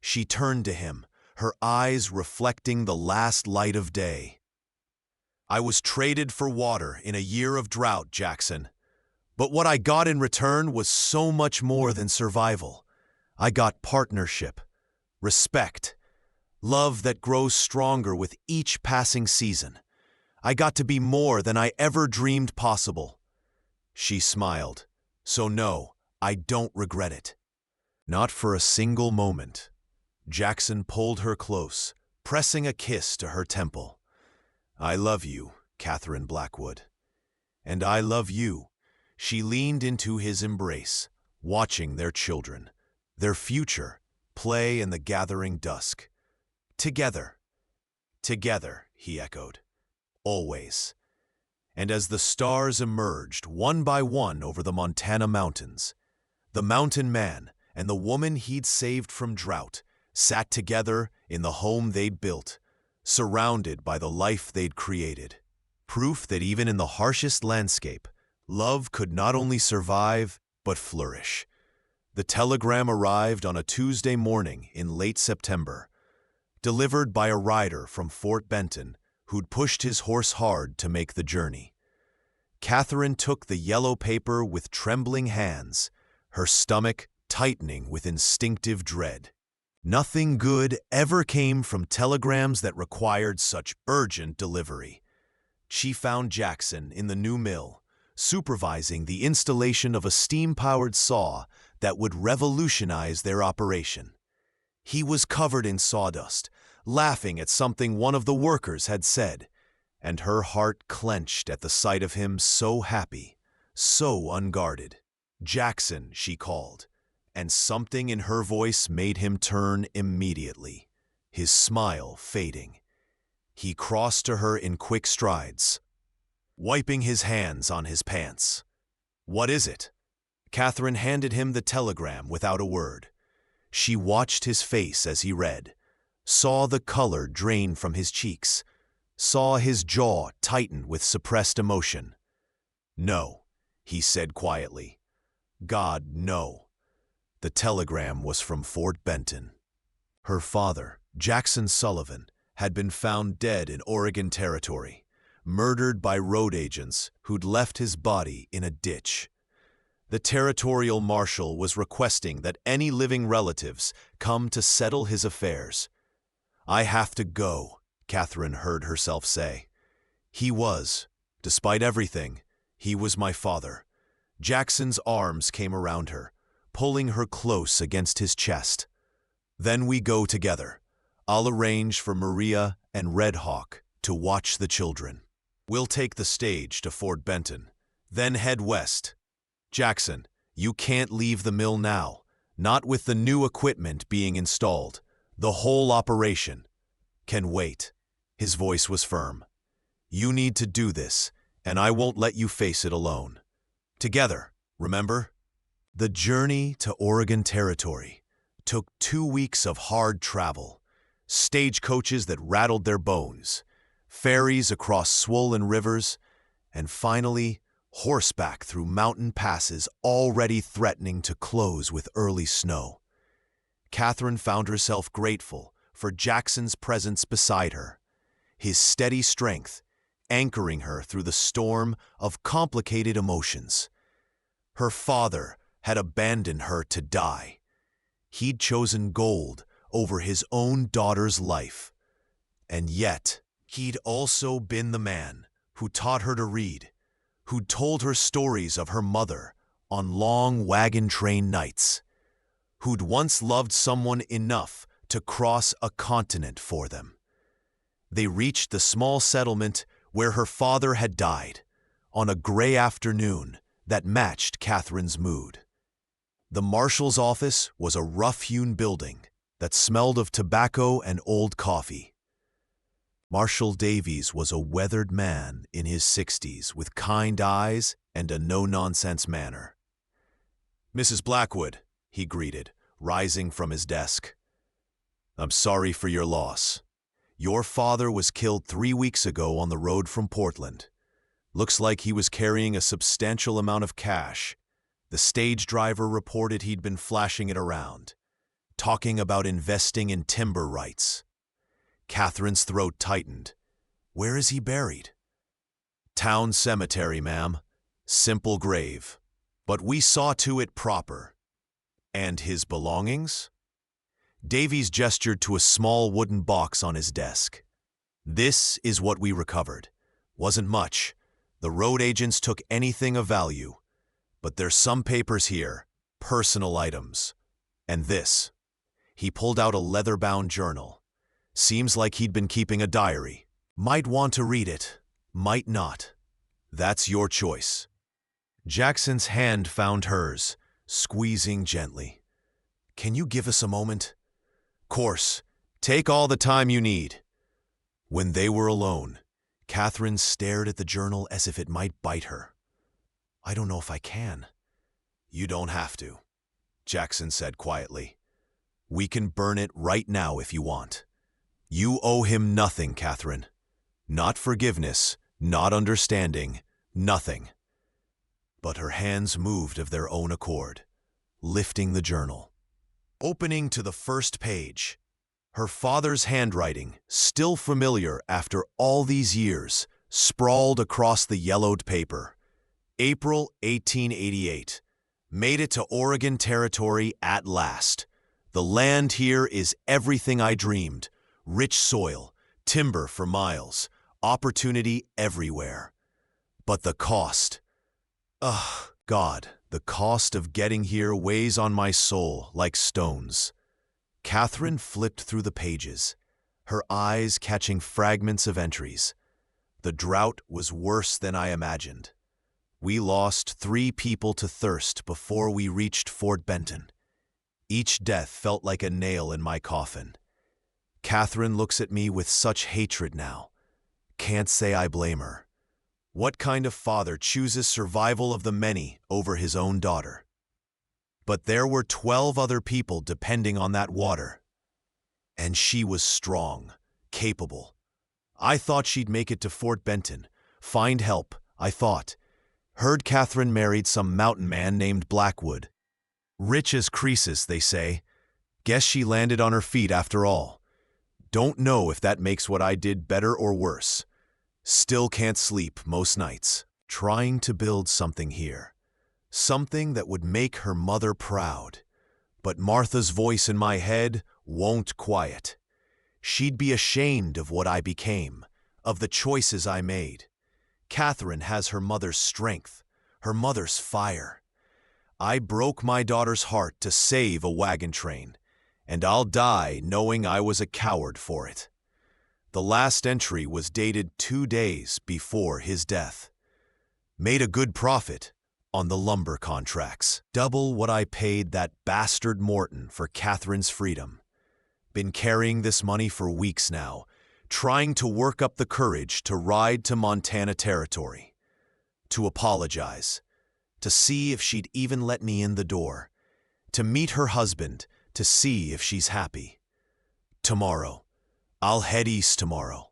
She turned to him, her eyes reflecting the last light of day. "I was traded for water in a year of drought, Jackson. But what I got in return was so much more than survival. I got partnership, respect, love that grows stronger with each passing season. I got to be more than I ever dreamed possible." She smiled. "So no, I don't regret it." Not for a single moment. Jackson pulled her close, pressing a kiss to her temple. "I love you, Catherine Blackwood." "And I love you." She leaned into his embrace, watching their children, their future, play in the gathering dusk. "Together." "Together," he echoed. "Always." And as the stars emerged one by one over the Montana mountains, the mountain man and the woman he'd saved from drought sat together in the home they'd built, surrounded by the life they'd created. Proof that even in the harshest landscape, love could not only survive, but flourish. The telegram arrived on a Tuesday morning in late September, delivered by a rider from Fort Benton who'd pushed his horse hard to make the journey. Catherine took the yellow paper with trembling hands, her stomach tightening with instinctive dread. Nothing good ever came from telegrams that required such urgent delivery. She found Jackson in the new mill, supervising the installation of a steam-powered saw that would revolutionize their operation. He was covered in sawdust, laughing at something one of the workers had said, and her heart clenched at the sight of him so happy, so unguarded. "Jackson," she called, and something in her voice made him turn immediately, his smile fading. He crossed to her in quick strides, wiping his hands on his pants. "What is it?" Catherine handed him the telegram without a word. She watched his face as he read, saw the color drain from his cheeks, saw his jaw tighten with suppressed emotion. "No," he said quietly. "God, no." The telegram was from Fort Benton. Her father, Jackson Sullivan, had been found dead in Oregon Territory, murdered by road agents who'd left his body in a ditch. The territorial marshal was requesting that any living relatives come to settle his affairs. "I have to go," Catherine heard herself say. He was, despite everything, he was my father. Jackson's arms came around her, pulling her close against his chest. "Then we go together. I'll arrange for Maria and Red Hawk to watch the children. We'll take the stage to Fort Benton, then head west. Jackson, you can't leave the mill now, not with the new equipment being installed. The whole operation can wait." His voice was firm. "You need to do this, and I won't let you face it alone. Together, remember?" The journey to Oregon Territory took 2 weeks of hard travel, stagecoaches that rattled their bones, ferries across swollen rivers, and finally, horseback through mountain passes already threatening to close with early snow. Catherine found herself grateful for Jackson's presence beside her, his steady strength anchoring her through the storm of complicated emotions. Her father had abandoned her to die. He'd chosen gold over his own daughter's life. And yet, he'd also been the man who taught her to read, who'd told her stories of her mother on long wagon train nights, who'd once loved someone enough to cross a continent for them. They reached the small settlement where her father had died on a gray afternoon that matched Catherine's mood. The marshal's office was a rough-hewn building that smelled of tobacco and old coffee. Marshal Davies was a weathered man in his 60s with kind eyes and a no-nonsense manner. "Mrs. Blackwood," he greeted, rising from his desk. "I'm sorry for your loss. Your father was killed 3 weeks ago on the road from Portland. Looks like he was carrying a substantial amount of cash. The stage driver reported he'd been flashing it around, talking about investing in timber rights." Catherine's throat tightened. "Where is he buried?" "Town cemetery, ma'am. Simple grave. But we saw to it proper." "And his belongings?" Davies gestured to a small wooden box on his desk. "This is what we recovered. Wasn't much. The road agents took anything of value. But there's some papers here, personal items. And this." He pulled out a leather-bound journal. "Seems like he'd been keeping a diary. Might want to read it, might not. That's your choice." Jackson's hand found hers, squeezing gently. "Can you give us a moment?" "Course. Take all the time you need." When they were alone, Catherine stared at the journal as if it might bite her. "I don't know if I can." "You don't have to," Jackson said quietly. "We can burn it right now if you want. You owe him nothing, Catherine. Not forgiveness, not understanding, nothing." But her hands moved of their own accord, lifting the journal. Opening to the first page, her father's handwriting, still familiar after all these years, sprawled across the yellowed paper. April 1888. Made it to Oregon Territory at last. The land here is everything I dreamed. Rich soil, timber for miles, opportunity everywhere. But the cost. Ugh, God, the cost of getting here weighs on my soul like stones. Catherine flipped through the pages, her eyes catching fragments of entries. The drought was worse than I imagined. We lost 3 people to thirst before we reached Fort Benton. Each death felt like a nail in my coffin. Catherine looks at me with such hatred now. Can't say I blame her. What kind of father chooses survival of the many over his own daughter? But there were 12 other people depending on that water. And she was strong, capable. I thought she'd make it to Fort Benton, find help, I thought. Heard Catherine married some mountain man named Blackwood. Rich as Croesus, they say. Guess she landed on her feet after all. Don't know if that makes what I did better or worse. Still can't sleep most nights, trying to build something here. Something that would make her mother proud. But Martha's voice in my head won't quiet. She'd be ashamed of what I became, of the choices I made. Catherine has her mother's strength, her mother's fire. I broke my daughter's heart to save a wagon train, and I'll die knowing I was a coward for it. The last entry was dated 2 days before his death. Made a good profit on the lumber contracts, double what I paid that bastard Morton for Catherine's freedom. Been carrying this money for weeks now, trying to work up the courage to ride to Montana Territory, to apologize, to see if she'd even let me in the door, to meet her husband, to see if she's happy. Tomorrow. I'll head east tomorrow.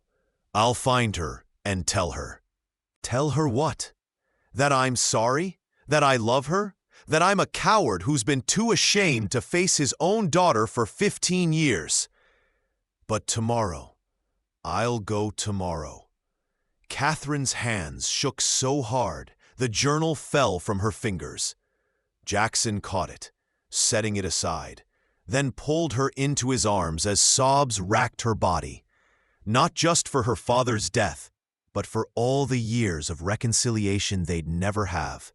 I'll find her and tell her. Tell her what? That I'm sorry? That I love her? That I'm a coward who's been too ashamed to face his own daughter for 15 years. But tomorrow, I'll go tomorrow. Catherine's hands shook so hard, the journal fell from her fingers. Jackson caught it, setting it aside, then pulled her into his arms as sobs racked her body. Not just for her father's death, but for all the years of reconciliation they'd never have.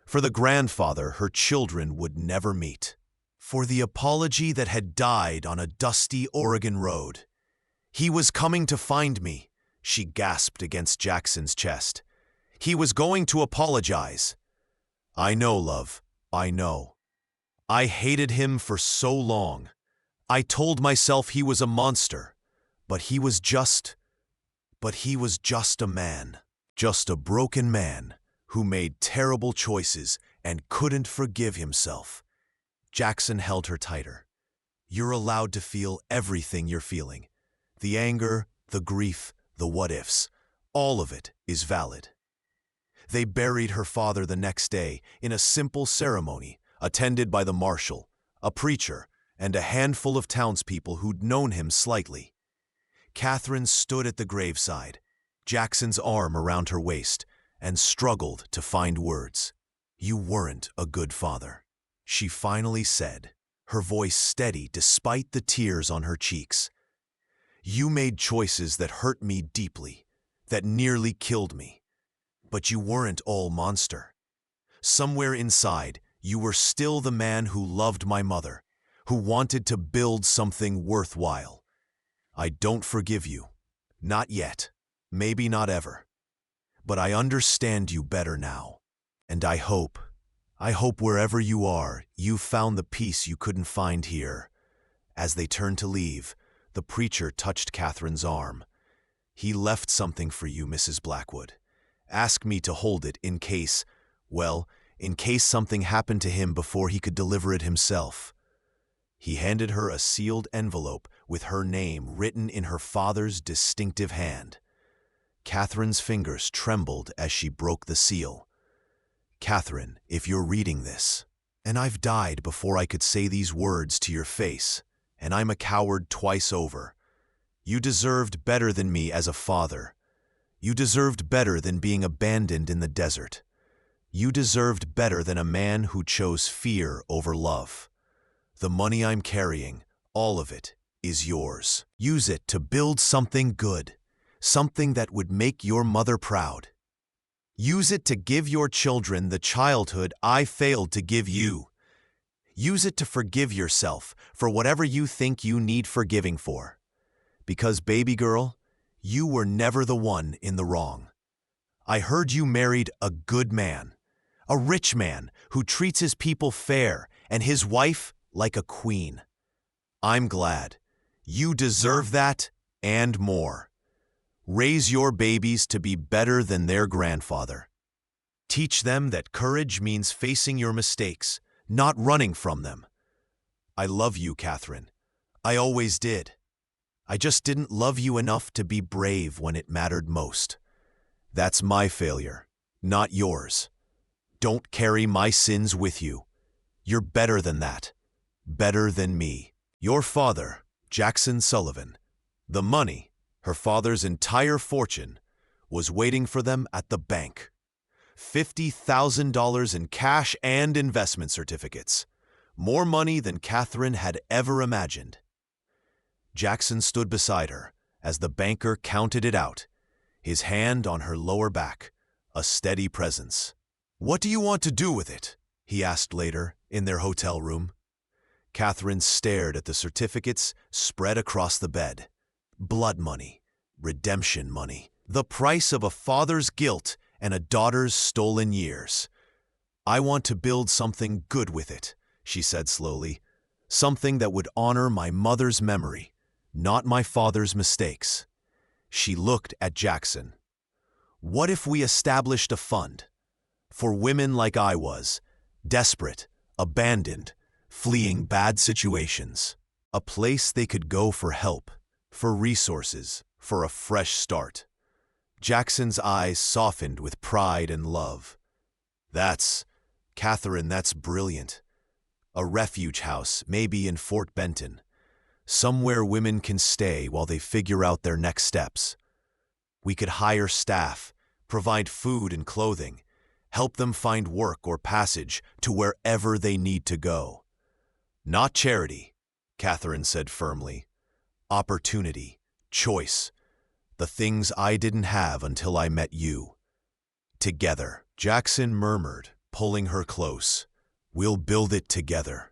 For the grandfather her children would never meet. For the apology that had died on a dusty Oregon road. He was coming to find me, she gasped against Jackson's chest. He was going to apologize. I know, love, I know. I hated him for so long. I told myself he was a monster, but he was just a man. Just a broken man who made terrible choices and couldn't forgive himself. Jackson held her tighter. You're allowed to feel everything you're feeling. The anger, the grief, the what-ifs, all of it is valid. They buried her father the next day in a simple ceremony, attended by the marshal, a preacher, and a handful of townspeople who'd known him slightly. Catherine stood at the graveside, Jackson's arm around her waist, and struggled to find words. You weren't a good father, she finally said, her voice steady despite the tears on her cheeks. You made choices that hurt me deeply, that nearly killed me. But you weren't all monster. Somewhere inside, you were still the man who loved my mother, who wanted to build something worthwhile. I don't forgive you. Not yet. Maybe not ever. But I understand you better now. And I hope wherever you are, you've found the peace you couldn't find here. As they turned to leave, the preacher touched Catherine's arm. He left something for you, Mrs. Blackwood. Ask me to hold it in case something happened to him before he could deliver it himself. He handed her a sealed envelope with her name written in her father's distinctive hand. Catherine's fingers trembled as she broke the seal. Catherine, if you're reading this, and I've died before I could say these words to your face, and I'm a coward twice over, you deserved better than me as a father. You deserved better than being abandoned in the desert. You deserved better than a man who chose fear over love. The money I'm carrying, all of it, is yours. Use it to build something good, something that would make your mother proud. Use it to give your children the childhood I failed to give you. Use it to forgive yourself for whatever you think you need forgiving for. Because, baby girl, you were never the one in the wrong. I heard you married a good man, a rich man who treats his people fair and his wife like a queen. I'm glad. You deserve that and more. Raise your babies to be better than their grandfather. Teach them that courage means facing your mistakes, not running from them. I love you, Catherine. I always did. I just didn't love you enough to be brave when it mattered most. That's my failure, not yours. Don't carry my sins with you. You're better than that. Better than me. Your father, Jackson Sullivan. The money, her father's entire fortune, was waiting for them at the bank. $50,000 in cash and investment certificates. More money than Catherine had ever imagined. Jackson stood beside her as the banker counted it out, his hand on her lower back, a steady presence. What do you want to do with it? He asked later in their hotel room. Catherine stared at the certificates spread across the bed. Blood money, redemption money, the price of a father's guilt and a daughter's stolen years. I want to build something good with it, she said slowly. Something that would honor my mother's memory, not my father's mistakes. She looked at Jackson. What if we established a fund for women like I was, desperate, abandoned, fleeing bad situations, a place they could go for help, for resources, for a fresh start? Jackson's eyes softened with pride and love. That's Catherine, that's brilliant. A refuge house, maybe in Fort Benton. Somewhere women can stay while they figure out their next steps. We could hire staff, provide food and clothing, help them find work or passage to wherever they need to go. Not charity, Catherine said firmly. Opportunity, choice, the things I didn't have until I met you. Together, Jackson murmured, pulling her close. We'll build it together.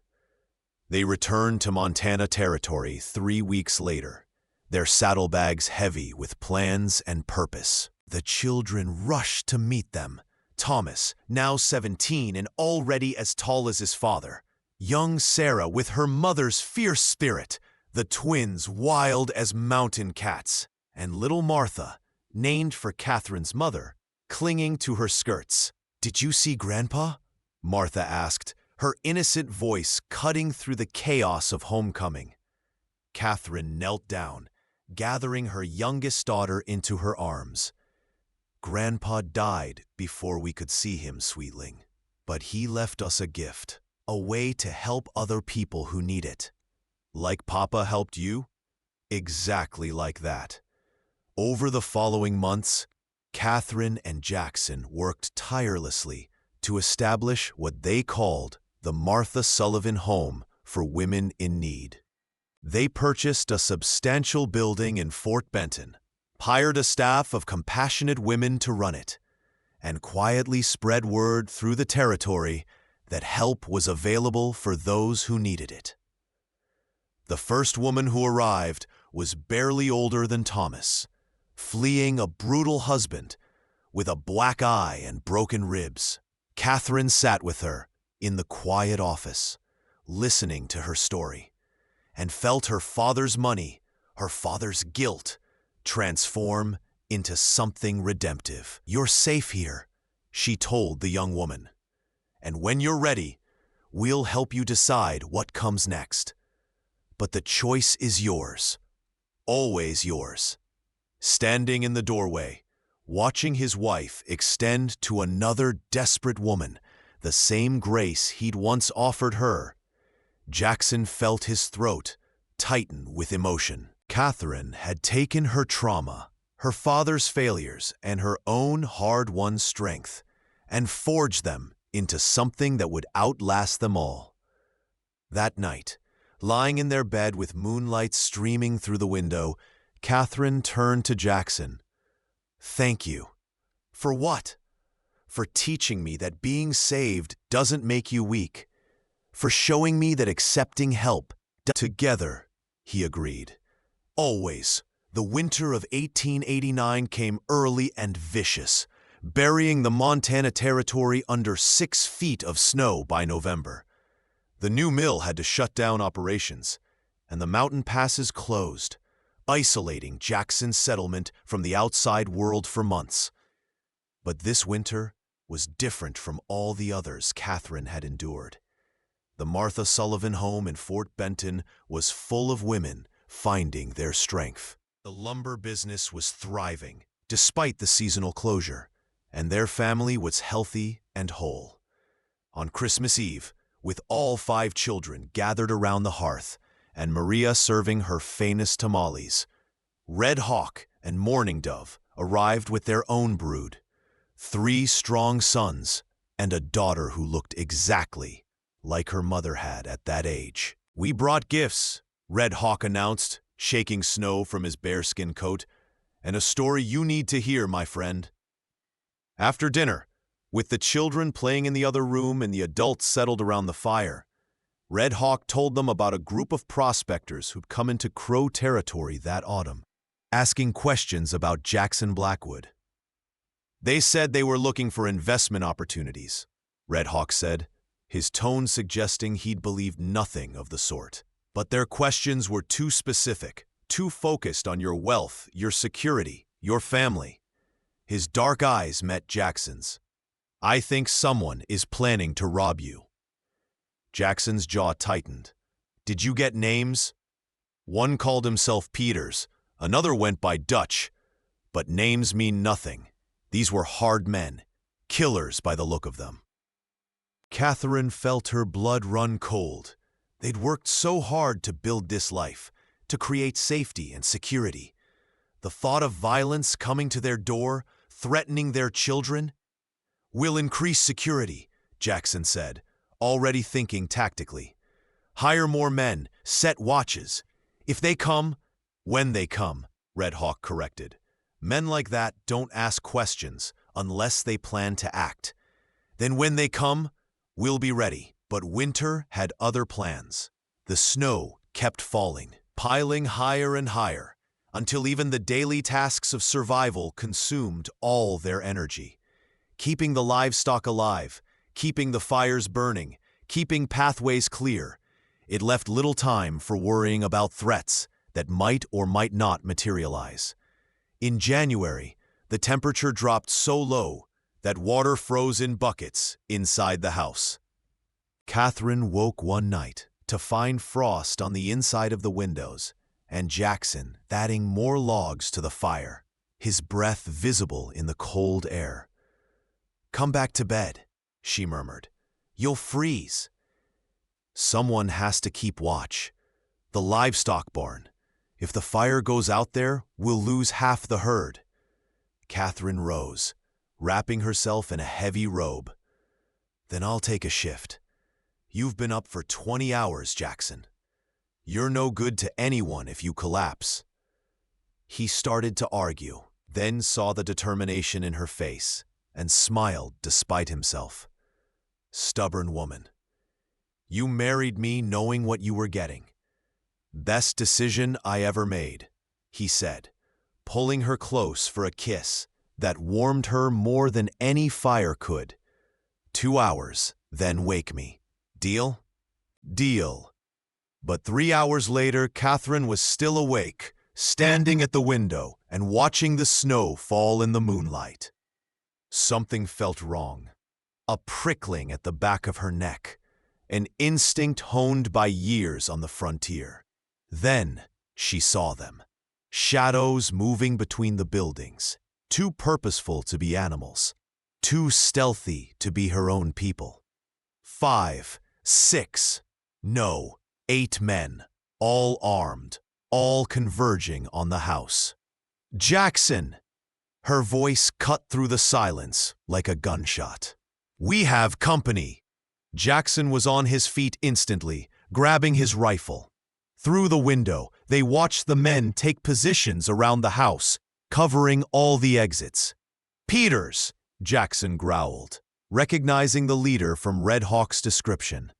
They returned to Montana Territory 3 weeks later, their saddlebags heavy with plans and purpose. The children rushed to meet them. Thomas, now 17 and already as tall as his father. Young Sarah with her mother's fierce spirit. The twins wild as mountain cats. And little Martha, named for Catherine's mother, clinging to her skirts. "Did you see Grandpa?" Martha asked, her innocent voice cutting through the chaos of homecoming. Catherine knelt down, gathering her youngest daughter into her arms. "Grandpa died before we could see him, sweetling. But he left us a gift, a way to help other people who need it. Like Papa helped you? Exactly like that." Over the following months, Catherine and Jackson worked tirelessly to establish what they called the Martha Sullivan Home for Women in Need. They purchased a substantial building in Fort Benton, hired a staff of compassionate women to run it, and quietly spread word through the territory that help was available for those who needed it. The first woman who arrived was barely older than Thomas, fleeing a brutal husband with a black eye and broken ribs. Catherine sat with her in the quiet office, listening to her story, and felt her father's money, her father's guilt, transform into something redemptive. "You're safe here," she told the young woman. "And when you're ready, we'll help you decide what comes next. But the choice is yours, always yours." Standing in the doorway, watching his wife extend to another desperate woman the same grace he'd once offered her, Jackson felt his throat tighten with emotion. Catherine had taken her trauma, her father's failures, and her own hard-won strength, and forged them into something that would outlast them all. That night, lying in their bed with moonlight streaming through the window, Catherine turned to Jackson. "Thank you." "For what?" "For teaching me that being saved doesn't make you weak. For showing me that accepting help together," he agreed. "Always." The winter of 1889 came early and vicious, burying the Montana Territory under 6 feet of snow by November. The new mill had to shut down operations, and the mountain passes closed, isolating Jackson's settlement from the outside world for months. But this winter was different from all the others Catherine had endured. The Martha Sullivan home in Fort Benton was full of women finding their strength. The lumber business was thriving, despite the seasonal closure, and their family was healthy and whole. On Christmas Eve, with all 5 children gathered around the hearth, and Maria serving her finest tamales, Red Hawk and Mourning Dove arrived with their own brood, 3 strong sons and a daughter who looked exactly like her mother had at that age. "We brought gifts," Red Hawk announced, shaking snow from his bearskin coat, "and a story you need to hear, my friend." After dinner, with the children playing in the other room and the adults settled around the fire, Red Hawk told them about a group of prospectors who'd come into Crow territory that autumn, asking questions about Jackson Blackwood. "They said they were looking for investment opportunities," Red Hawk said, his tone suggesting he'd believed nothing of the sort. "But their questions were too specific, too focused on your wealth, your security, your family." His dark eyes met Jackson's. "I think someone is planning to rob you." Jackson's jaw tightened. "Did you get names?" "One called himself Peters, another went by Dutch. But names mean nothing. These were hard men, killers by the look of them." Catherine felt her blood run cold. They'd worked so hard to build this life, to create safety and security. The thought of violence coming to their door, threatening their children. "We'll increase security," Jackson said, already thinking tactically. "Hire more men, set watches. If they come, when they come," Red Hawk corrected. "Men like that don't ask questions unless they plan to act. Then when they come, we'll be ready." But winter had other plans. The snow kept falling, piling higher and higher, until even the daily tasks of survival consumed all their energy. Keeping the livestock alive, keeping the fires burning, keeping pathways clear, it left little time for worrying about threats that might or might not materialize. In January, the temperature dropped so low that water froze in buckets inside the house. Catherine woke one night to find frost on the inside of the windows and Jackson adding more logs to the fire, his breath visible in the cold air. "Come back to bed," she murmured. "You'll freeze." "Someone has to keep watch. The livestock barn. If the fire goes out there, we'll lose half the herd." Catherine rose, wrapping herself in a heavy robe. "Then I'll take a shift. You've been up for 20 hours, Jackson. You're no good to anyone if you collapse." He started to argue, then saw the determination in her face and smiled despite himself. "Stubborn woman. You married me knowing what you were getting. Best decision I ever made," he said, pulling her close for a kiss that warmed her more than any fire could. "2 hours, then wake me. Deal?" "Deal." But 3 hours later, Catherine was still awake, standing at the window and watching the snow fall in the moonlight. Something felt wrong. A prickling at the back of her neck, an instinct honed by years on the frontier. Then she saw them. Shadows moving between the buildings, too purposeful to be animals, too stealthy to be her own people. 5, 6, no, 8 men, all armed, all converging on the house. "Jackson!" Her voice cut through the silence like a gunshot. "We have company!" Jackson was on his feet instantly, grabbing his rifle. Through the window, they watched the men take positions around the house, covering all the exits. "Peters!" Jackson growled, recognizing the leader from Red Hawk's description.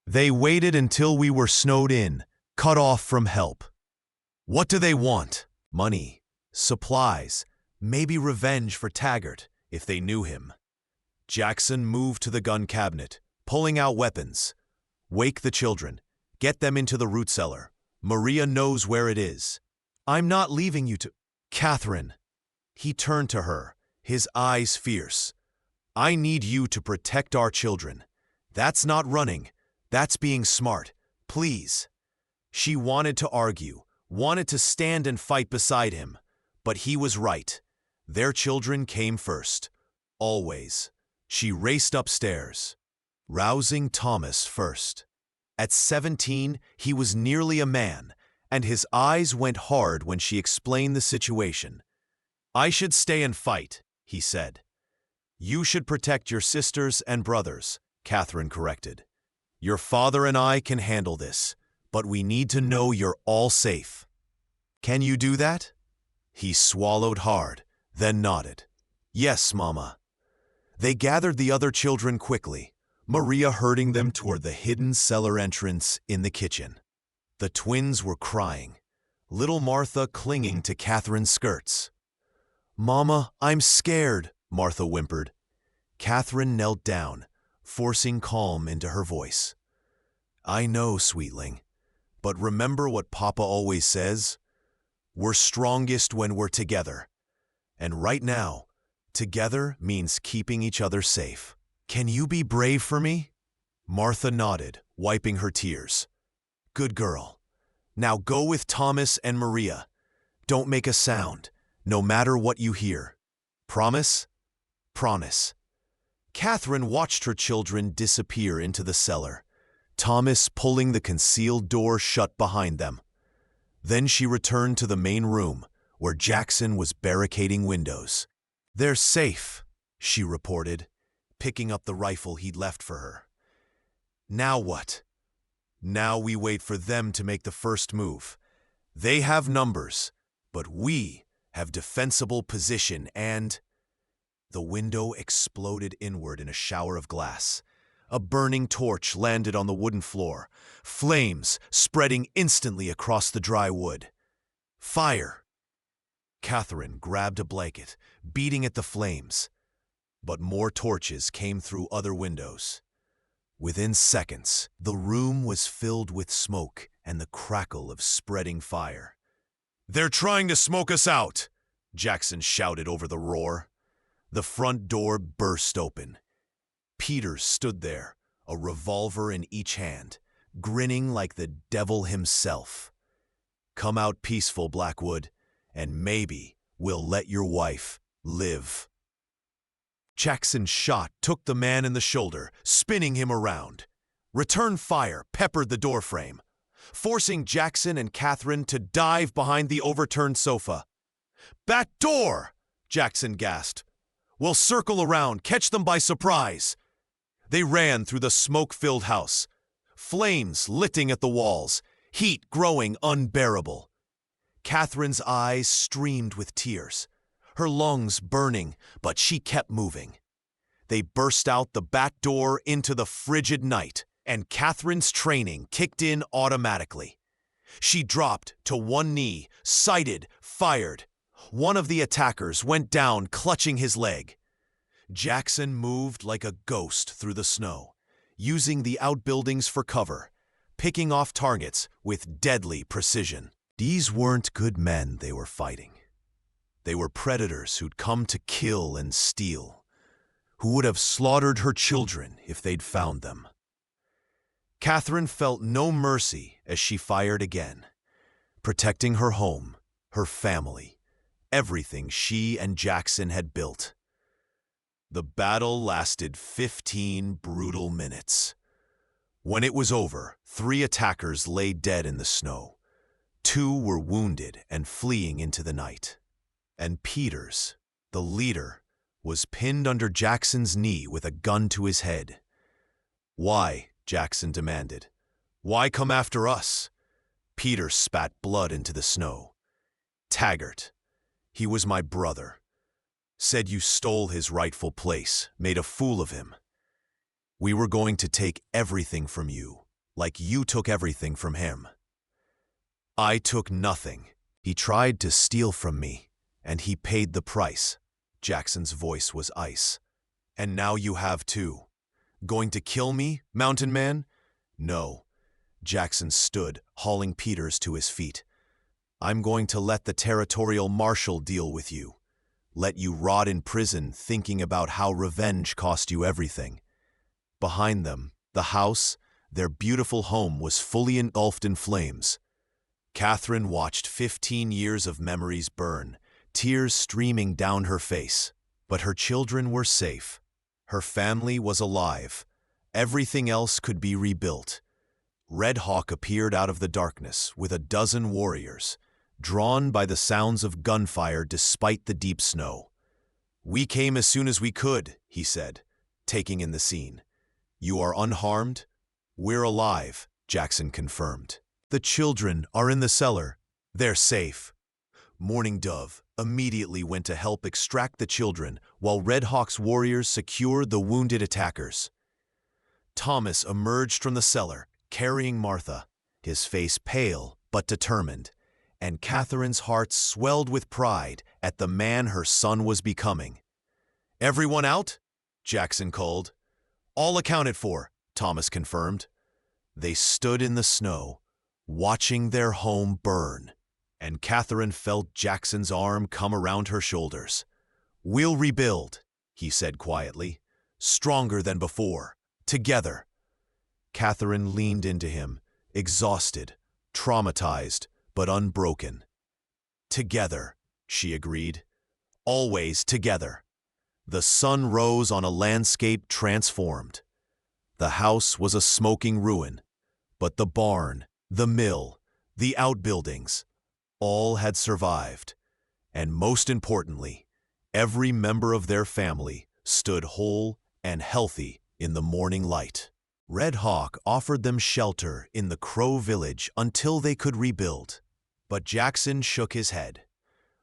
"They waited until we were snowed in, cut off from help. What do they want? Money, supplies, maybe revenge for Taggart, if they knew him." Jackson moved to the gun cabinet, pulling out weapons. "Wake the children. Get them into the root cellar. Maria knows where it is." "I'm not leaving you to—" "Catherine." He turned to her, his eyes fierce. "I need you to protect our children. That's not running. That's being smart. Please." She wanted to argue, wanted to stand and fight beside him, but he was right. Their children came first. Always. She raced upstairs, rousing Thomas first. At 17, he was nearly a man, and his eyes went hard when she explained the situation. "I should stay and fight," he said. "You should protect your sisters and brothers," Catherine corrected. "Your father and I can handle this, but we need to know you're all safe." "Can you do that?" He swallowed hard, then nodded. "Yes, Mama." They gathered the other children quickly, Maria herding them toward the hidden cellar entrance in the kitchen. The twins were crying, little Martha clinging to Catherine's skirts. "Mama, I'm scared," Martha whimpered. Catherine knelt down, forcing calm into her voice. "I know, sweetling, but remember what Papa always says? We're strongest when we're together. And right now, together means keeping each other safe. Can you be brave for me?" Martha nodded, wiping her tears. "Good girl. Now go with Thomas and Maria. Don't make a sound, no matter what you hear. Promise?" "Promise." Catherine watched her children disappear into the cellar, Thomas pulling the concealed door shut behind them. Then she returned to the main room, where Jackson was barricading windows. "They're safe," she reported, picking up the rifle he'd left for her. "Now what?" "Now we wait for them to make the first move. They have numbers, but we have defensible position and—" The window exploded inward in a shower of glass. A burning torch landed on the wooden floor, flames spreading instantly across the dry wood. "Fire!" Catherine grabbed a blanket, beating at the flames. But more torches came through other windows. Within seconds, the room was filled with smoke and the crackle of spreading fire. "They're trying to smoke us out!" Jackson shouted over the roar. The front door burst open. Peter stood there, a revolver in each hand, grinning like the devil himself. "Come out peaceful, Blackwood, and maybe we'll let your wife live." Jackson's shot took the man in the shoulder, spinning him around. Return fire peppered the doorframe, forcing Jackson and Catherine to dive behind the overturned sofa. "Back door!" Jackson gasped. "We'll circle around, catch them by surprise." They ran through the smoke-filled house, flames litting at the walls, heat growing unbearable. Catherine's eyes streamed with tears, her lungs burning, but she kept moving. They burst out the back door into the frigid night, and Catherine's training kicked in automatically. She dropped to one knee, sighted, fired. One of the attackers went down, clutching his leg. Jackson moved like a ghost through the snow, using the outbuildings for cover, picking off targets with deadly precision. These weren't good men they were fighting. They were predators who'd come to kill and steal, who would have slaughtered her children if they'd found them. Catherine felt no mercy as she fired again, protecting her home, her family, everything she and Jackson had built. The battle lasted 15 brutal minutes. When it was over, 3 attackers lay dead in the snow. 2 were wounded and fleeing into the night. And Peters, the leader, was pinned under Jackson's knee with a gun to his head. "Why?" Jackson demanded. "Why come after us?" Peter spat blood into the snow. "Taggart. He was my brother. Said you stole his rightful place, made a fool of him. We were going to take everything from you, like you took everything from him." "I took nothing. He tried to steal from me, and he paid the price." Jackson's voice was ice. "And now you have too. Going to kill me, Mountain Man?" "No." Jackson stood, hauling Peters to his feet. "I'm going to let the territorial marshal deal with you. Let you rot in prison thinking about how revenge cost you everything." Behind them, the house, their beautiful home, was fully engulfed in flames. Catherine watched 15 years of memories burn, tears streaming down her face. But her children were safe. Her family was alive. Everything else could be rebuilt. Red Hawk appeared out of the darkness with a dozen warriors, drawn by the sounds of gunfire despite the deep snow. "We came as soon as we could," he said, taking in the scene. "You are unharmed?" "We're alive," Jackson confirmed. "The children are in the cellar. They're safe." Morning Dove immediately went to help extract the children while Red Hawk's warriors secured the wounded attackers. Thomas emerged from the cellar, carrying Martha, his face pale but determined, and Catherine's heart swelled with pride at the man her son was becoming. "Everyone out?" Jackson called. "All accounted for," Thomas confirmed. They stood in the snow, watching their home burn, and Catherine felt Jackson's arm come around her shoulders. "We'll rebuild," he said quietly, "stronger than before, together." Catherine leaned into him, exhausted, traumatized, but unbroken. "Together," she agreed. "Always together." The sun rose on a landscape transformed. The house was a smoking ruin, but the barn, the mill, the outbuildings, all had survived. And most importantly, every member of their family stood whole and healthy in the morning light. Red Hawk offered them shelter in the Crow village until they could rebuild. But Jackson shook his head.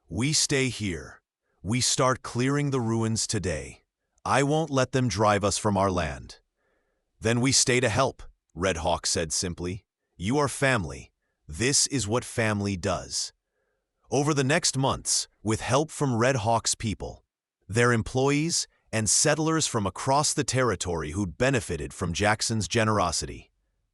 "We stay here. We start clearing the ruins today. I won't let them drive us from our land." "Then we stay to help," Red Hawk said simply. "You are family. This is what family does." Over the next months, with help from Red Hawk's people, their employees, and settlers from across the territory who'd benefited from Jackson's generosity,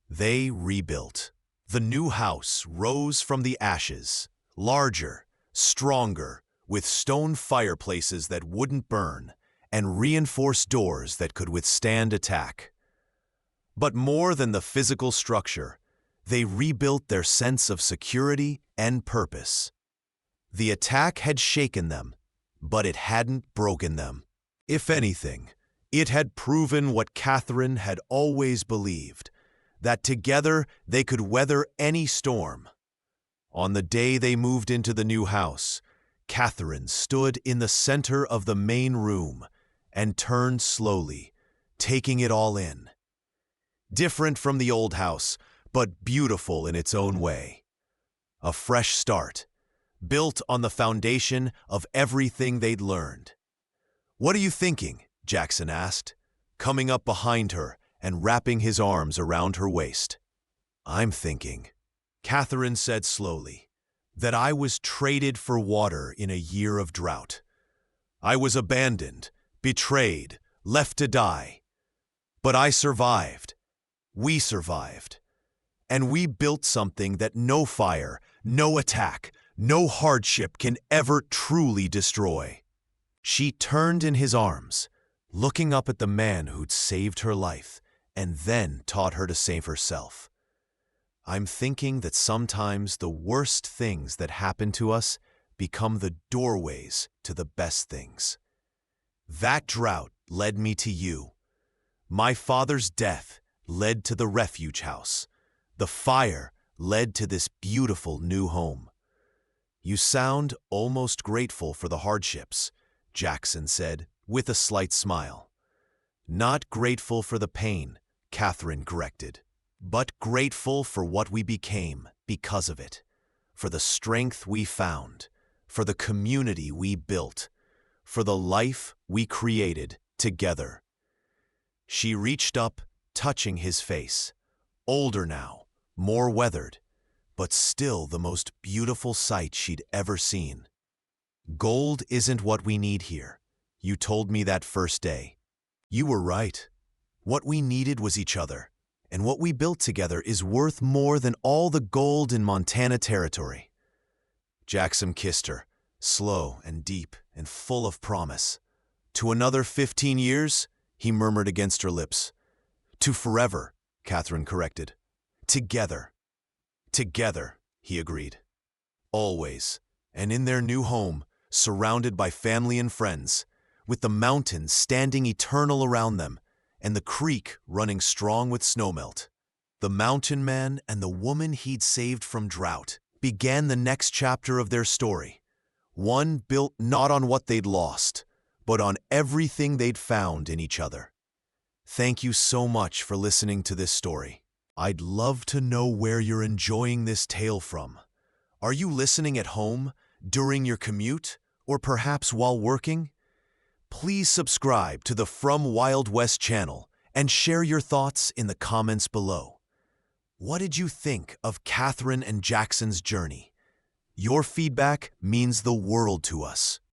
they rebuilt. The new house rose from the ashes, larger, stronger, with stone fireplaces that wouldn't burn, and reinforced doors that could withstand attack. But more than the physical structure, they rebuilt their sense of security and purpose. The attack had shaken them, but it hadn't broken them. If anything, it had proven what Catherine had always believed, that together they could weather any storm. On the day they moved into the new house, Catherine stood in the center of the main room and turned slowly, taking it all in. Different from the old house, but beautiful in its own way. A fresh start, built on the foundation of everything they'd learned. "What are you thinking?" Jackson asked, coming up behind her and wrapping his arms around her waist. "I'm thinking," Catherine said slowly, "that I was traded for water in a year of drought. I was abandoned, betrayed, left to die. But I survived. We survived. And we built something that no fire, no attack, no hardship can ever truly destroy." She turned in his arms, looking up at the man who'd saved her life and then taught her to save herself. "I'm thinking that sometimes the worst things that happen to us become the doorways to the best things. That drought led me to you. My father's death led to the refuge house. The fire led to this beautiful new home. You sound almost grateful for the hardships," Jackson said, with a slight smile. "Not grateful for the pain," Catherine corrected, "but grateful for what we became because of it, for the strength we found, for the community we built, for the life we created together." She reached up, touching his face, older now, more weathered, but still the most beautiful sight she'd ever seen. "Gold isn't what we need here. You told me that first day. You were right. What we needed was each other, and what we built together is worth more than all the gold in Montana territory." Jackson kissed her, slow and deep and full of promise. "To another 15 years, he murmured against her lips. "To forever," Catherine corrected. "Together." "Together," he agreed. "Always, and in their new home, surrounded by family and friends, with the mountains standing eternal around them, and the creek running strong with snowmelt. The mountain man and the woman he'd saved from drought began the next chapter of their story, one built not on what they'd lost, but on everything they'd found in each other. Thank you so much for listening to this story. I'd love to know where you're enjoying this tale from. Are you listening at home, during your commute, or perhaps while working? Please subscribe to the From Wild West channel and share your thoughts in the comments below. What did you think of Catherine and Jackson's journey? Your feedback means the world to us.